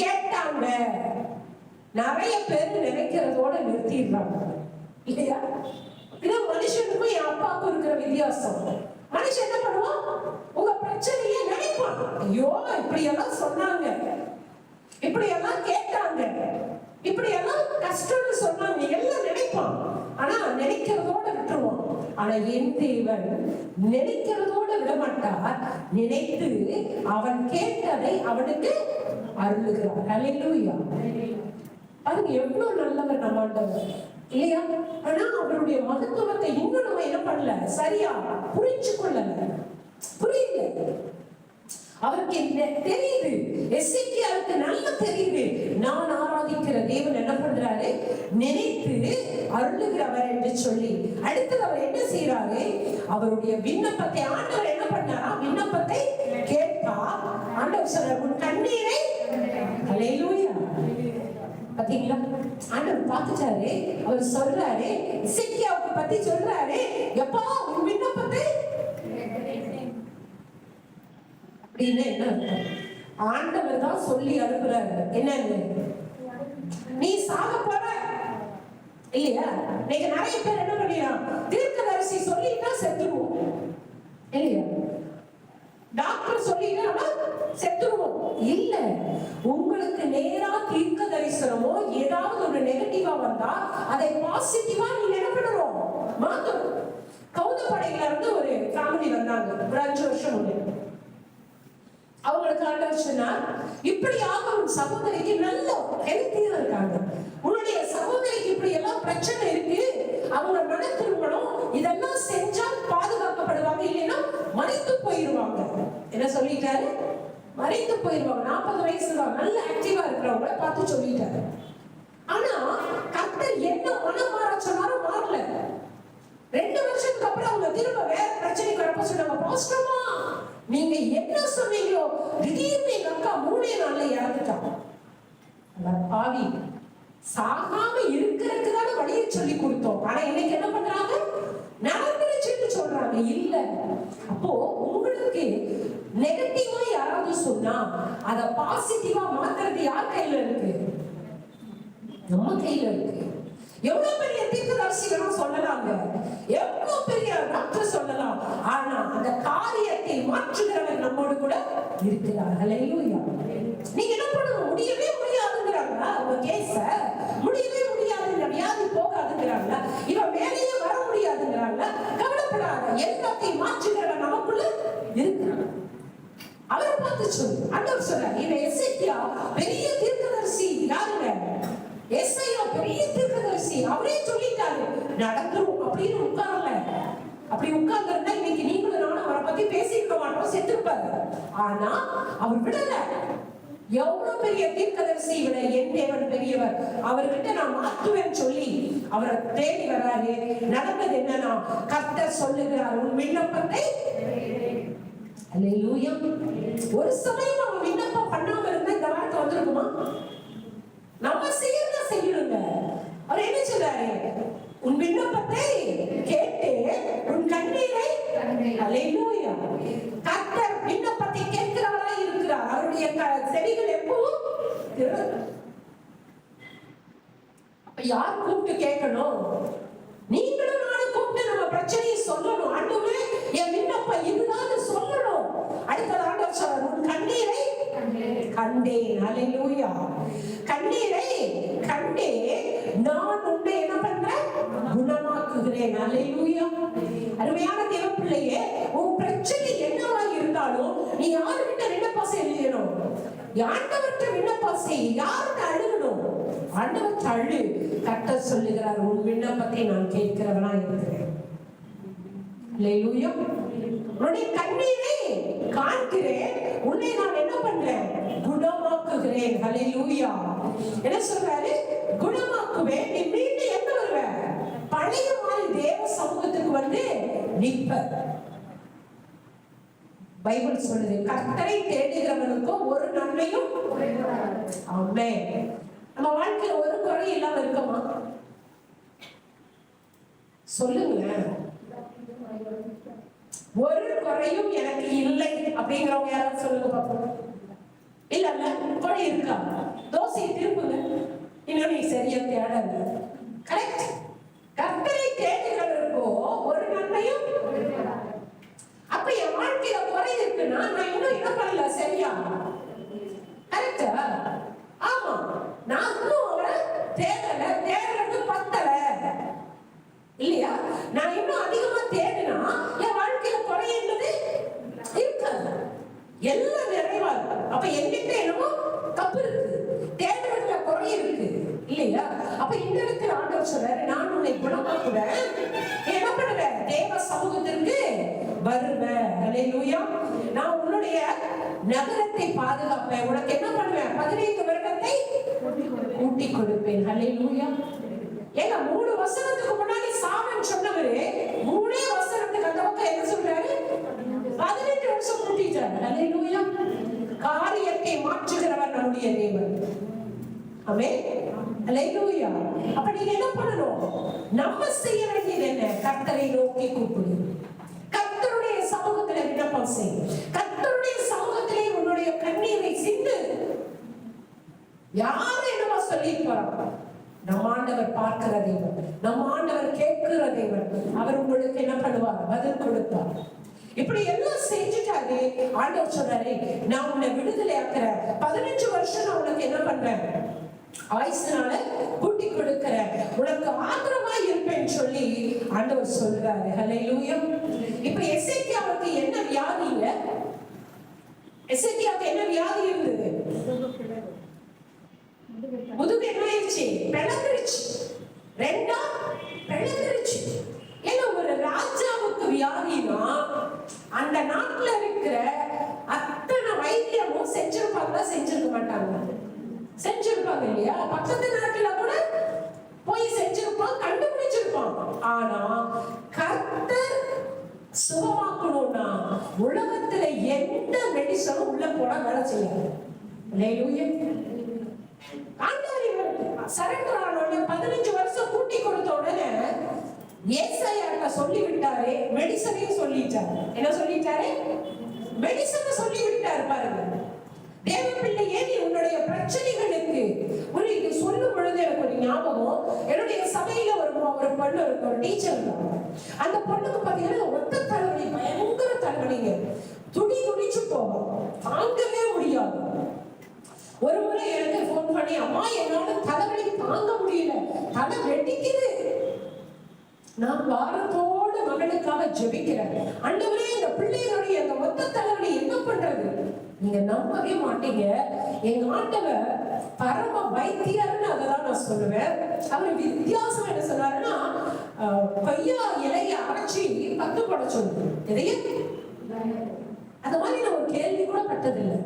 கேட்டாங்க. நிறைய பேர் நினைக்கிறதோட நிறுத்திடுறாங்க இல்லையா? இது மனுஷனுக்கும் என் அப்பாவுக்கும் இருக்கிற வித்தியாசம். மனுஷன் என்ன பண்ணுவான், உங்க பிரச்சனையை நினைப்பான். ஐயோ இப்படி எல்லாம் சொன்னாங்க, இப்படி எல்லாம் கேட்டாங்க, இப்படி எல்லாம் கஷ்டம்னு சொன்னாங்க, எல்லாம் நினைப்பான். ஆனா நினைக்கிறதோட விட்டுருவான். ஆனா என் தேவன் நினைக்கிறதோட விட மாட்டார், நினைத்து அவன் கேட்டதை அவனுக்கு அருளுகிறார். ஹல்லேலூயா. அதுக்கு எவ்வளவு நல்லவர் நம்ம ஆண்டவர் இல்லையா? ஆனா அவருடைய மகத்துவத்தை இன்னும் நம்ம என்ன பண்ணல, சரியா புரிஞ்சு கொள்ளல, புரியல. அவருக்கு தெரியுது, எசேக்கியாவுக்கு நல்லா தெரியுது, நான் ஆராதிக்கிற தேவன் என்ன பண்றாரு, நினைத்து அருளுகிறவர் என்று சொல்லி. அடுத்தது அவர் என்ன செய்யறாரு, அவருடைய விண்ணப்பத்தை ஆண்டவர் என்ன பண்ணாரா, விண்ணப்பத்தை கேட்பா. ஆண்டவர் சொல்றார், உன் கண்ணீரை ஹல்லேலூயா. பாத்தீங்களா, ஆண்டவர் பார்த்துட்டாரு. அவர் சொல்றாரு, எசேக்கியாவுக்கு பத்தி சொல்றாரு, எப்பா உன் விண்ணப்பத்தை அப்படின்னு. என்ன ஆண்டவர் தான் சொல்லி அனுப்புறாரு, என்னன்னு, நீ சாக போற இல்லையா? நீங்க நிறைய பேர் என்ன பண்ணிடலாம், தீர்க்கதரிசி சொல்லிட்டா செத்துருவோம் இல்லையா? டாக்டர் சொல்லிட்டா செத்துருவோம் இல்ல. உங்களுக்கு நேரா தீர்க்க தரிசனமோ ஏதாவது ஒரு நெகட்டிவா வந்தா அதை பாசிட்டிவா நீங்க என்ன பண்ணணும், மாத்தணும். கவுந்தப்படையில இருந்து ஒரு ஃபேமிலி வந்தாங்க, ஒரு 5 வருஷம் முன்னாடி. அவங்களுக்கு ஆண்டவர் சொன்னார், இப்படியாக உன் சகோதரிக்கு நல்ல ஹெல்த்தியா இருக்காங்க, உன்னுடைய சகோதரிக்கு இப்படி எல்லாம் பிரச்சனை இருக்கு, அவங்க மன திருமணம் இதெல்லாம் செஞ்சா பாதுகாக்கப்படுவாங்க, இல்லைன்னா மறைத்து போயிருவாங்க. என்ன சொல்லிட்டாரு, மறைத்து போயிருவாங்க. 40 வயசு தான், நல்ல ஆக்டிவா இருக்கிறவங்கள பார்த்து சொல்லிட்டாரு. ஆனா கர்த்தர் என்ன மனம் மாற சொன்னாலும் மாறல. 2 வருஷத்துக்கு அப்புறம் அவங்க திரும்ப வேற பிரச்சனைக்கு வரப்ப சொன்னாங்க, பாஸ்டர்மா நீங்க என்ன சொன்னீங்களோ திடீர்னு எங்க அக்கா 3 நாள்ல இறந்துட்டாங்க. பாவி, சாகாம இருக்கிறதுக்கு தானே வழியை சொல்லி கொடுத்தோம், ஆனா இன்னைக்கு என்ன பண்றாங்க, நடந்துருச்சுன்னு சொல்றாங்க. இல்ல, அப்போ உங்களுக்கு நெகட்டிவா யாராவது சொன்னா அத பாசிட்டிவா மாத்துறது யார் கையில இருக்கு, நம்ம கையில இருக்கு. எவ்வளவு பெரிய தீர்க்கதரிசிகளும் சொல்லலாங்க, எவ்வளவு பெரிய டாக்டர் சொல்லலாம், ஆனா அந்த காரியத்தை மாற்றுகிறவர் நம்மோடு கூட இருக்கிறார். ஹல்லேலூயா. நீங்க என்ன பண்ணணும், முடியவே முடியாதுங்கிறாங்க அவங்க கேஸ, முடியவே முடியாது, இந்த வியாதி போகாதுங்கிறாங்க, இவன் வேலையே வர முடியாதுங்கிறாங்க. கவலைப்படாத, எல்லாத்தையும் மாற்றுகிறவர் நமக்குள்ள இருக்கிறார். அவரை பார்த்து சொல்லு, ஆண்டவர் சொல்றார், இந்த எசேக்கியா பெரிய தீர்க்கதரிசி. யாருங்க, எசேக்கியா பெரிய தீர்க்கதரிசி. அவரே சொல்லிட்டாரு நடந்துரும் அப்படின்னு. உட்காரல, அப்படி உட்கார்ந்திருந்தா இன்னைக்கு நீங்களும் நானும் அவரை பத்தி பேசியிருக்க மாட்டோம், செத்துருப்பாரு. ஆனா அவர் விடல. எவ்வளவு பெரிய தீர்க்கதரிசி விட என் தேவன் பெரியவர், அவர்கிட்ட நான் மாத்துவேன் சொல்லி அவரை தேடி வர்றாரு. நடந்தது என்னன்னா, கர்த்தர் சொல்லுகிறார், உன் விண்ணப்பத்தை. ஹல்லேலூயா. ஒரு சமயம் அவன் விண்ணப்பம் பண்ணாம இருந்தா இந்த வார்த்தை வந்திருக்குமா? நம்ம செய்யறத செய்யணுங்க. அவர் என்ன சொல்றாரு, உன் விண்ணப்பத்தை கேட்டு உன் கண்ணீரை. ஹல்லேலூயா. கர்த்தர் விண்ணப்பத்தை கேட்கிறவரா இருக்கிறார். அவருடைய செவிகள் எப்பவும் திறக்கும். அப்ப யார் கூப்பிட்டு கேட்கணும், நீங்களும் நானும் கூப்பிட்டு நம்ம பிரச்சனையை சொல்லணும். ஆண்டவரே என் விண்ணப்பம் இதுதான் சொல்லணும். அடுத்தது ஆண்டவர் சொல்றார், உன் கண்ணீரை கண்டேன். ஹல்லேலூயா. கண்ணீரை கண்டே நான் உன்னை என்ன பண்றேன், குணமாக்குகிறேன். ஹல்லேலூயா. அருமையான தேவ பிள்ளையே, உன் பிரச்சனை என்னவா இருந்தாலும் நீ யாருகிட்ட விண்ணப்பம் செய்யணும், ஆண்டவர்கிட்ட விண்ணப்பம் செய். யார்கிட்ட அழுகணும், ஆண்டவர் தள்ளு. கர்த்தர் சொல்லுகிறார், உன் விண்ணப்பத்தை நான் கேட்கிறவனா இருக்கிறேன். அல்லேலூயா. உன்னுடைய கண்ணீரை காண்கிறேன், உன்னை நான் என்ன பண்றேன்? குணமாக்குகிறேன். அல்லேலூயா. என்ன சொல்றாரு? குணமாக்குவேன். நீ மீண்டும் என்ன வருவ? பழைய மாதிரி தேவ சமூகத்துக்கு வந்து நிற்ப. பைபிள் சொல்லுது, கர்த்தரை தேடுகிறவனுக்கு ஒரு நன்மையும். ஆமென். நம்ம வாழ்க்கையில ஒரு குறை இல்லாம இருக்கமா? சொல்லுங்க. ஒரு குறையும் எனக்கு இல்லை அப்படிங்கிறவங்க யாராவது சொல்லுங்க பாப்போம். இல்ல குறை இருக்கா? தோசையை திரும்புங்க, இன்னும் நீ சரியா தேடல. கரெக்ட். கர்த்தரை தேடுகிறவனுக்கோ ஒரு நன்மையும். அப்ப என் வாழ்க்கையில குறை இருக்குன்னா நான் இன்னும் என்ன பண்ணல? சரியா? கரெக்டா? ஆமா, நான் இன்னும் அவரை தேடல, தேடுறது பத்தல இல்லையா? நான் இன்னும் அதிகமா தேடினா என் வாழ்க்கையில குறை என்பது இருக்காது, எல்லாம் நிறைவாது. அப்ப என்கிட்ட என்னமோ தப்பு இருக்கு, தேடுறதுல குறை இருக்கு இல்லையா? அப்ப இந்த இடத்துல ஆண்டவர் சொல்றாரு, நான் உன்னை குணமாக்குவேன், என்ன பண்ணுவேன்? தேவ சமூகத்திற்கு வருவேன். அல்லேலூயா. நான் உன்னுடைய நகரத்தை பாதுகாப்பேன், உனக்கு என்ன பண்ணுவேன்? 15 வருடத்தை கூட்டி கொடுப்பேன். அல்லேலூயா. ஏங்க 3 வசனத்துக்கு முன்னாடி சாமன் சொன்னவரு 3 வசனத்துக்கு அந்த பக்கம் என்ன சொல்றாரு? 18 வருஷம் கூட்டிட்டாரு. அல்லேலூயா. காரியத்தை மாற்றுகிறவர் நம்முடைய தேவன். ஆமென். அல்லேலூயா. அப்ப நீங்க என்ன பண்ணணும்? நம்ம செய்ய வேண்டியது என்ன? கர்த்தரை நோக்கி கூப்பிடு, கர்த்தருடைய சமூகத்திலே விண்ணப்பம் செய், கர்த்தருடைய சமூகத்திலே உன்னுடைய கண்ணீரை சிந்து. யார் என்னவா சொல்லி போறாங்க? நம்ம ஆண்டவர் பார்க்கிற தேவன், நம்ம ஆண்டவர் கேட்கிற தேவன். அவர் உங்களுக்கு என்ன பண்ணுவார்? பதில் கொடுப்பார். இப்படி எல்லாம் செஞ்சுட்டாரு. ஆண்டவர் சொன்னாரு, நான் உன்னை விடுதலை ஆக்குறேன், 15 வருஷம் நான் உனக்கு என்ன பண்றேன்? ஆயுசுனால கூட்டி கொடுக்கிறேன், உனக்கு ஆதரவா இருப்பேன்னு சொல்லி ஆண்டவர் சொல்றாரு. அல்லேலூயா. இப்ப எசேக்கியாவுக்கு என்ன வியாதி? இல்ல, எசேக்கியாவுக்கு என்ன வியாதி இருந்தது? முதுகு என்ன ஆயிடுச்சு? பிளந்துருச்சு. ரெண்டா பிளந்துருச்சு. ஏன்னா ஒரு ராஜாவுக்கு வியாதினா அந்த நாட்டுல இருக்கிற அத்தனை வைத்தியமும் செஞ்சிருப்பாங்களா? செஞ்சிருக்க மாட்டாங்க. செஞ்சிருப்பாங்க இல்லையா? பக்கத்து நாட்டுல கூட போய் செஞ்சிருப்பான், கண்டுபிடிச்சிருப்பான். ஆனா கர்த்தர் சுகமாக்கணும்னா உலகத்துல எந்த மெடிசனும் உள்ள போட வேலை செய்யாது. அல்லேலூயா. சரண்டர் ஆன 15 வருஷம் கூட்டி கொடுத்த உடனே ஏசாயாட்ட சொல்லி விட்டாரு, மெடிசனையும் சொல்லிட்டாரு. என்ன சொல்லிட்டாரு? மெடிசனை சொல்லி விட்டாரு. பாருங்க, தேவ பிள்ளையே, நீ உன்னுடைய பிரச்சனைகளுக்கு ஒரு இது சொல்லும் பொழுது எனக்கு ஒரு ஞாபகம். என்னுடைய சபையில ஒரு பொண்ணு இருக்கு, ஒரு டீச்சர் இருந்தாங்க. அந்த பொண்ணுக்கு பாத்தீங்கன்னா ஒத்த தலைவலி, பயங்கர தலைவலிங்க, துடிச்சு போகும், தாங்கவே முடியாது. ஒரு முறை எனக்கு போன் பண்ணி, அம்மா என்னால தலைவலி தாங்க முடியல, தலை வெடிக்குது, நான் வாரத்தோடு மகளுக்காக ஜெபிக்கிறேன், ஆண்டவரே இந்த பிள்ளைகளுடைய அந்த ஒத்த தலைவலி என்ன பண்றது? நீங்க நம்பவே மாட்டீங்க, எங்க ஆண்டவர் பரம வைத்தியர்னு அதான் நான் சொல்லுவேன். அவர் வித்தியாசம் என்ன சொன்னாருன்னா, கொய்யா இலைய அரைச்சி 10 போட சொல்லுங்க. எதையே அந்த மாதிரி நான் ஒரு கேள்வி கூட பட்டதில்லை.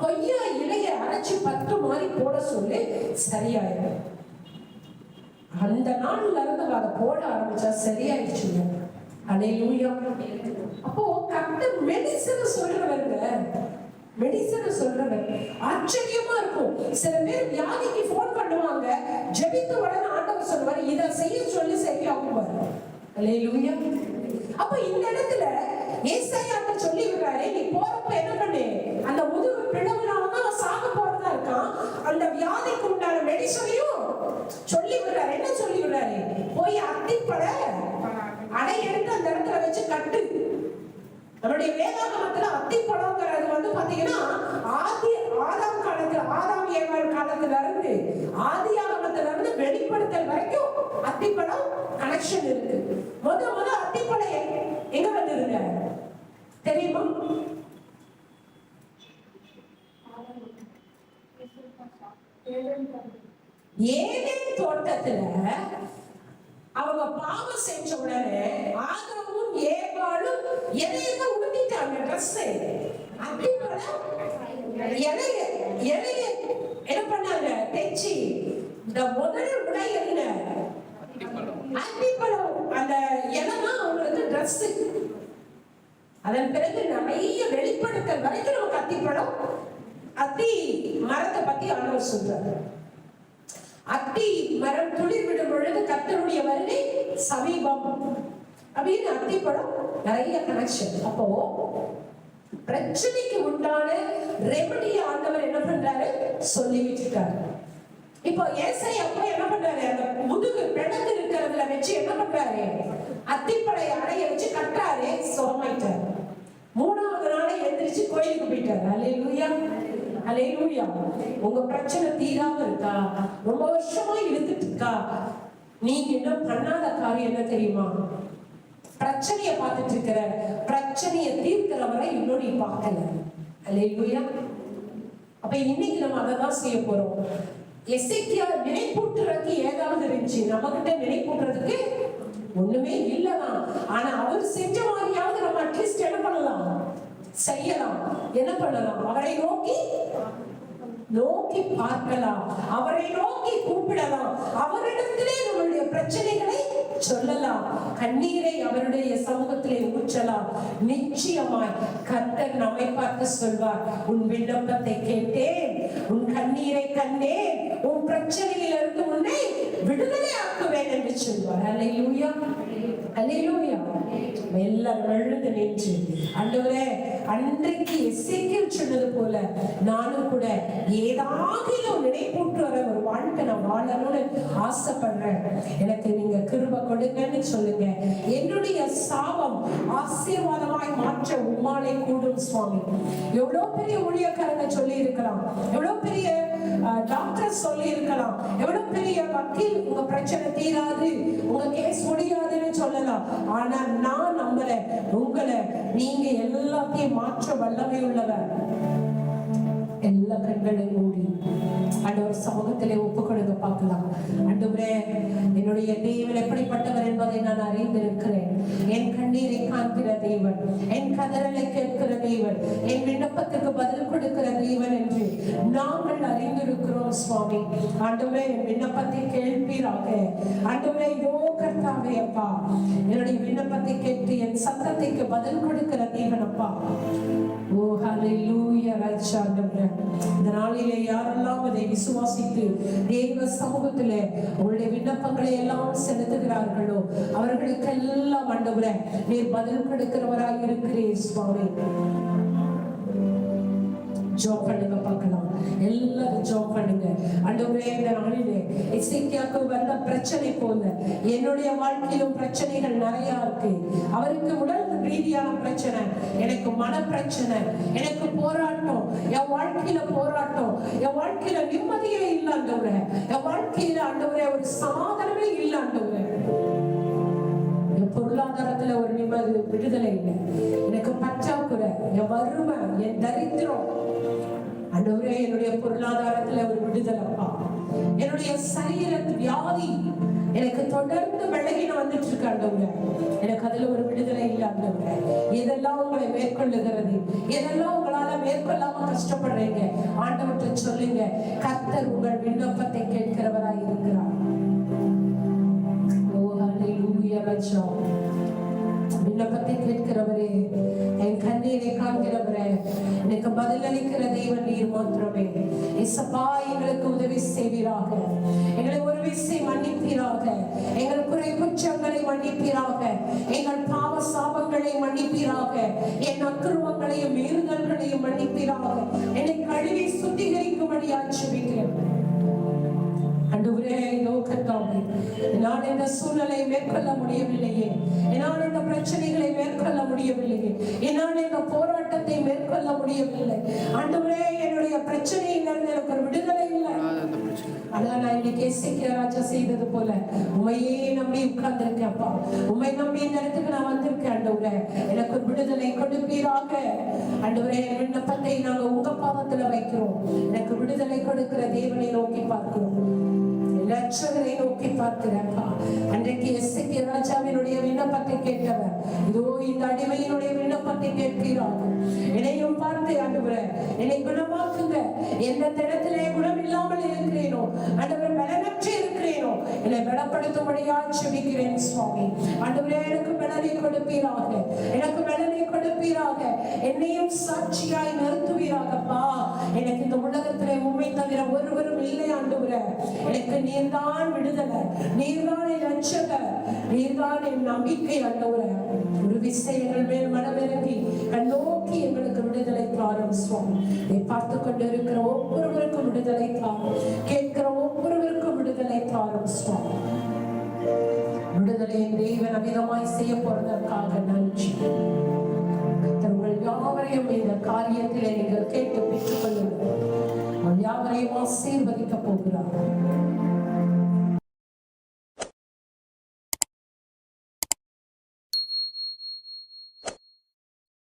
கொய்யா இலைய அரைச்சி 10 மாதிரி போட சொல்லி சரியாயிடும். அந்த நாள்ல இருந்து அதை போட ஆரம்பிச்சா சரியாயிடுச்சுங்க. அல்லேலூயா. அப்போ கர்த்தர் மெடிசன் சொல்றவங்க, மெடிசன் சொல்றவர் ஆச்சரியமா இருக்கும். சில பேர் வியாதிக்கு போன் பண்ணுவாங்க, ஜெபித்த உடனே ஆண்டவர் சொல்லுவார், இதை செய்ய சொல்லி சரியாகுவார். அல்லேலூயா. அப்ப இந்த இடத்துல ஏசாயாட்ட சொல்லி விடுறாரு, நீ போறப்ப என்ன பண்ணு, அந்த முதுகு பிளவுனாலதான் சாக போறதா இருக்கான், அந்த வியாதிக்கு உண்டான மெடிசனையும் சொல்லி விடுறாரு. என்ன சொல்லி விடுறாரு? போய் அத்திப்பழ அடை எடுத்து அந்த இடத்துல வச்சு கட்டு. நம்முடைய வேதாகமத்துல அத்திப்பழங்கிறது வந்து பாத்தீங்கன்னா ஆதாம் காலத்துல, ஆதாம் ஏவாள் காலத்துல இருந்து ஆதியாகமத்துல இருந்து வெளிப்படுத்தல் வரைக்கும் அத்திப்பழம் கனெக்ஷன் இருக்கு. முத அத்திப்பழம் எங்க வந்துருங்க தெரியுமா? ஏதேன் தோட்டத்துல அவங்க பாவம் செஞ்ச உடனே ஆதாமும் ஏவாளும் எதையெல்லாம் உடுத்திட்டாங்க, ட்ரெஸ் அத்திப்பழம் இலைய என்ன பண்ணாங்க, தைச்சி இந்த முதல் உடை என்ன அத்திப்பழம், அந்த இலைதான் அவங்களுக்கு ட்ரெஸ். அதன் பிறகு நிறைய வெளிப்படுத்தல் வரைக்கும் நமக்கு அத்திப்பழம், அத்தி மரத்தை பத்தி ஆண்டவர் சொல்றாரு. அத்தி மரம் துளிர் விடும் பொழுது கர்த்தருடைய வருகை சமீபம் அப்படின்னு அத்திப்பழம் நிறைய கனெக்ஷன். அப்போ பிரச்சனைக்கு உண்டான ரெமடி ஆண்டவர் என்ன பண்றாரு, சொல்லி வச்சுட்டாரு. இப்போ ஏசாயா அப்ப என்ன பண்றாரு, அந்த முதுகு பிணக்கு இருக்கிறதுல வச்சு என்ன பண்றாரு, அத்திப்பழை அடைய வச்சு கட்டுறாரு, சோமாயிட்டாரு. மூணாவது நாளை எந்திரிச்சு கோயிலுக்கு போயிட்டாரு. அல்லேலூயா, அல்லேலூயா. உங்க பிரச்சனை தீராம இருக்கா, ரொம்ப வருஷமா இழுத்துட்டு இருக்கா, நீங்க என்ன பண்ணாத காரியம் என்ன தெரியுமா, பிரச்சனைய பார்த்துட்டு இருக்கிற, பிரச்சனைய தீர்க்கிறவரை இன்னும் நீ பார்க்கல. அல்லேலூயா. அப்ப இன்னைக்கு நம்ம அதை தான் செய்ய போறோம். எசேக்கியா நினைப்பூட்டுறதுக்கு ஏதாவது இருந்துச்சு, நம்ம கிட்ட நினைப்பூட்டுறதுக்கு ஒண்ணுமே இல்லதான். ஆனா அவர் செஞ்ச மாதிரியாவது நம்ம அட்லீஸ்ட் என்ன பண்ணலாம், செய்யலாம். என்ன பண்ணலாம், அவரை நோக்கி பார்க்கலாம், அவரை நோக்கி கூப்பிடலாம், அவரிடத்திலே நம்மளுடைய பிரச்சனைகளை சொல்லலாம், கண்ணீரை அவருடைய சமூகத்திலே ஊற்றலாம். நிச்சயமாய் கர்த்தர் நம்மை பார்த்து சொல்வார், உன் விண்ணப்பத்தை கேட்டேன், உன் கண்ணீரை கண்டேன், உன் பிரச்சனையிலிருந்து உன்னை விடுதலை ஆக்குவேன் என்று சொல்வார். அல்லேலூயா, அல்லேலூயா. எல்லாரும் எழுந்து நின்று, ஆண்டவரே அன்றைக்கு எசேக்கியேல் சொன்னது போல நானும் கூட ஏதாவது நினைப்பூட்டு வர ஒரு வாழ்க்கை நான் வாழணும்னு ஆசைப்படுறேன், எனக்கு நீங்க கிருபை கொடுங்கன்னு சொல்லுங்க. என்னுடைய சாபம் ஆசீர்வாதமாய் மாற்ற உம்மாலே கூடும் சுவாமி. எவ்வளவு பெரிய ஊழியக்காரங்க சொல்லி இருக்கலாம், எவ்வளவு பெரிய டாக்டர் சொல்லி இருக்கலாம், எவ்வளவு பெரிய வக்கீல் உங்க பிரச்சனை தீராது, உங்க கேஸ் முடியாதுன்னு சொல்லலாம். ஆனா நான் நம்புறேன், உங்களை நீங்க எல்லாத்தையும் மாற்ற வல்லமை உள்ளவர். எல்லா கண்களையும் மூடி ஆண்டவர் சமூகத்திலே ஒப்பு கொடுங்க பார்க்கலாம். ஆண்டவரே, என்னுடைய தேவன் எப்படிப்பட்டவர் என்பதை நான் அறிந்திருக்கிறேன். என் கண்ணீரை காண்கிற தேவன், என் கதறலை கேட்கிற தேவன், என் விண்ணப்பத்துக்கு பதில் கொடுக்கிற தேவன் என்று நாங்கள் அறிந்திருக்கிறோம் சுவாமி. ஆண்டவரே, என் விண்ணப்பத்தை கேட்பீராக. ஆண்டவரே, யோ கர்த்தாவே அப்பா, என்னுடைய விண்ணப்பத்தை கேட்டு என் சத்தத்துக்கு பதில் கொடுக்கிற தேவன் அப்பா. ஓ ஹல்லேலூயா ராஜா. இந்த நாளிலே யாரெல்லாம் அதை விசுவாசித்து தேவ சமூகத்திலே உங்களுடைய விண்ணப்பங்களை எல்லாம் செலுத்துகிறார்களோ அவர்களுக்கெல்லாம் ஆண்டவரே நீர் பதில் கொடுக்கிறவராய் இருக்கிறீர் சுவாமி. ஜோப் பண்ணுங்க பார்க்கலாம், எல்லாரும் ஜோப் பண்ணுங்க. ஆண்டவரே, இந்த நாளிலே எசேக்கியாவுக்கு வந்த பிரச்சனை போல என்னுடைய வாழ்க்கையிலும் பிரச்சனைகள் நிறைய இருக்கு. அவருக்கு உடல் ரீதியான பிரச்சனை, எனக்கு மன பிரச்சனை, எனக்கு போராட்டம், என் வாழ்க்கையில போராட்டம், என் வாழ்க்கையில நிம்மதியே இல்லை ஆண்டவரே, என் வாழ்க்கையில ஆண்டவரே ஒரு சமாதானமே இல்லை ஆண்டவரே, என் பொருளாதாரத்துல ஒரு நிம்மதி விடுதலை இல்லை, எனக்கு பற்றாக்குறை, என் வறுமை, என் தரித்திரம் ஆண்டவரே, என்னுடைய பொருளாதாரத்துல ஒரு விடுதலைப்பா, என்னுடைய சரீர வியாதி எனக்கு தொடர்ந்து விலகின வந்துட்டு இருக்கு ஆண்டவரே, எனக்கு அதுல ஒரு விடுதலை இல்லை ஆண்டவரே. எதெல்லாம் உங்களை மேற்கொள்ளுகிறது, எதெல்லாம் உங்களால மேற்கொள்ளாம கஷ்டப்படுறீங்க, ஆண்டவர்கிட்ட சொல்லுங்க. கர்த்தர் உங்கள் விண்ணப்பத்தை கேட்கிறவராய் இருக்கிறார். ஓ ஹல்லேலூயா ராஜா. விண்ணப்பத்தை கேட்கிறவரே, என் கண்ணீரை காண்கிறவரே, எனக்கு பதில் அளிக்கிற தேவன் நீர் மாத்திரமே. இயேசுப்பா, எங்களுக்கு உதவி செய்வீராக, எங்களை ஒரு விசை மன்னிப்பீராக, எங்கள் குறை குற்றங்களை மன்னிப்பீராக, எங்கள் பாவ சாபங்களை மன்னிப்பீராக, என் அக்கிரமங்களையும் மீறுதல்களையும் மன்னிப்பீராக, என்னை கழுவி சுத்திகரிக்கும்படியாக ஜெபிக்கிறேன். ஆண்டவரே, இதோ கர்த்தாவே, நான் இந்த சூழ்நிலையை மேற்கொள்ள முடியவில்லையே, என்னால் இந்த பிரச்சனைகளை மேற்கொள்ள முடியவில்லையே, என்னால் இந்த போராட்டத்தை மேற்கொள்ள முடியவில்லை ஆண்டவரே, என்னுடைய பிரச்சனையிலிருந்து எனக்கு ஒரு விடுதலை இல்லை. அதான் நான் இன்னைக்கு எசேக்கியா ராஜா செய்தது போல உமையே நம்பி உட்கார்ந்திருக்கேன் அப்பா, உமை நம்பி இந்த இடத்துக்கு நான் வந்திருக்கேன் ஆண்டவரே, எனக்கு ஒரு விடுதலை கொடுப்பீராக. ஆண்டவரே, என் விண்ணப்பத்தை நாங்கள் உங்க பாதத்துல வைக்கிறோம், எனக்கு விடுதலை கொடுக்கிற தேவனை நோக்கி பார்க்கிறோம். இரட்சகரை நோக்கி பார்க்கிறப்பா. அன்றைக்கு எசேக்கியா ராஜாவினுடைய விண்ணப்பத்தை கேட்டவர் இதோ இந்த அடிமையினுடைய விண்ணப்பத்தை கேட்கிறார்கள். என்னையும் பார்த்து ஆண்டவரே, என்னை குணமாக்குங்க. எந்த இடத்திலே குணம் இல்லாமல் இருக்கிறேனோ, ஆண்டவரே பலனற்று இருக்கிறேனோ, என்னை பலப்படுத்தும்படியாக ஜெபிக்கிறேன் சுவாமி. ஆண்டவரே, எனக்கு பலனை கொடுப்பீராக, எனக்கு பலனை கொடுப்பீராக, என்னையும் சாட்சியாய் நிறுத்துவீராகப்பா. எனக்கு இந்த உலகத்திலே உண்மை தவிர ஒருவரும் இல்லை ஆண்டவரே. எனக்கு நீர்தான் விடுதலை, நீர்தான் என் ரட்சகர், நீர்தான் என் நம்பிக்கை ஆண்டவரே. ஒரு விஷயங்கள் மேல் மனமிறங்கி கண்ணோக்கி எங்களுக்கு விடுதலை தாரும் சுவாமி. இதை பார்த்து கொண்டு இருக்கிற ஒவ்வொருவருக்கும் விடுதலை தாரும், கேட்கிற ஒவ்வொருவருக்கும் விடுதலை தாரும் சுவாமி. விடுதலை தேவன் அமிதமாய் செய்ய போறதற்காக நன்றி. உங்கள் யாவரையும் இந்த காரியத்தில் நீங்கள் கேட்டு பெற்றுக் கொள்ளுங்கள். யாவரையும் ஆசீர்வதிக்க போகிறார்.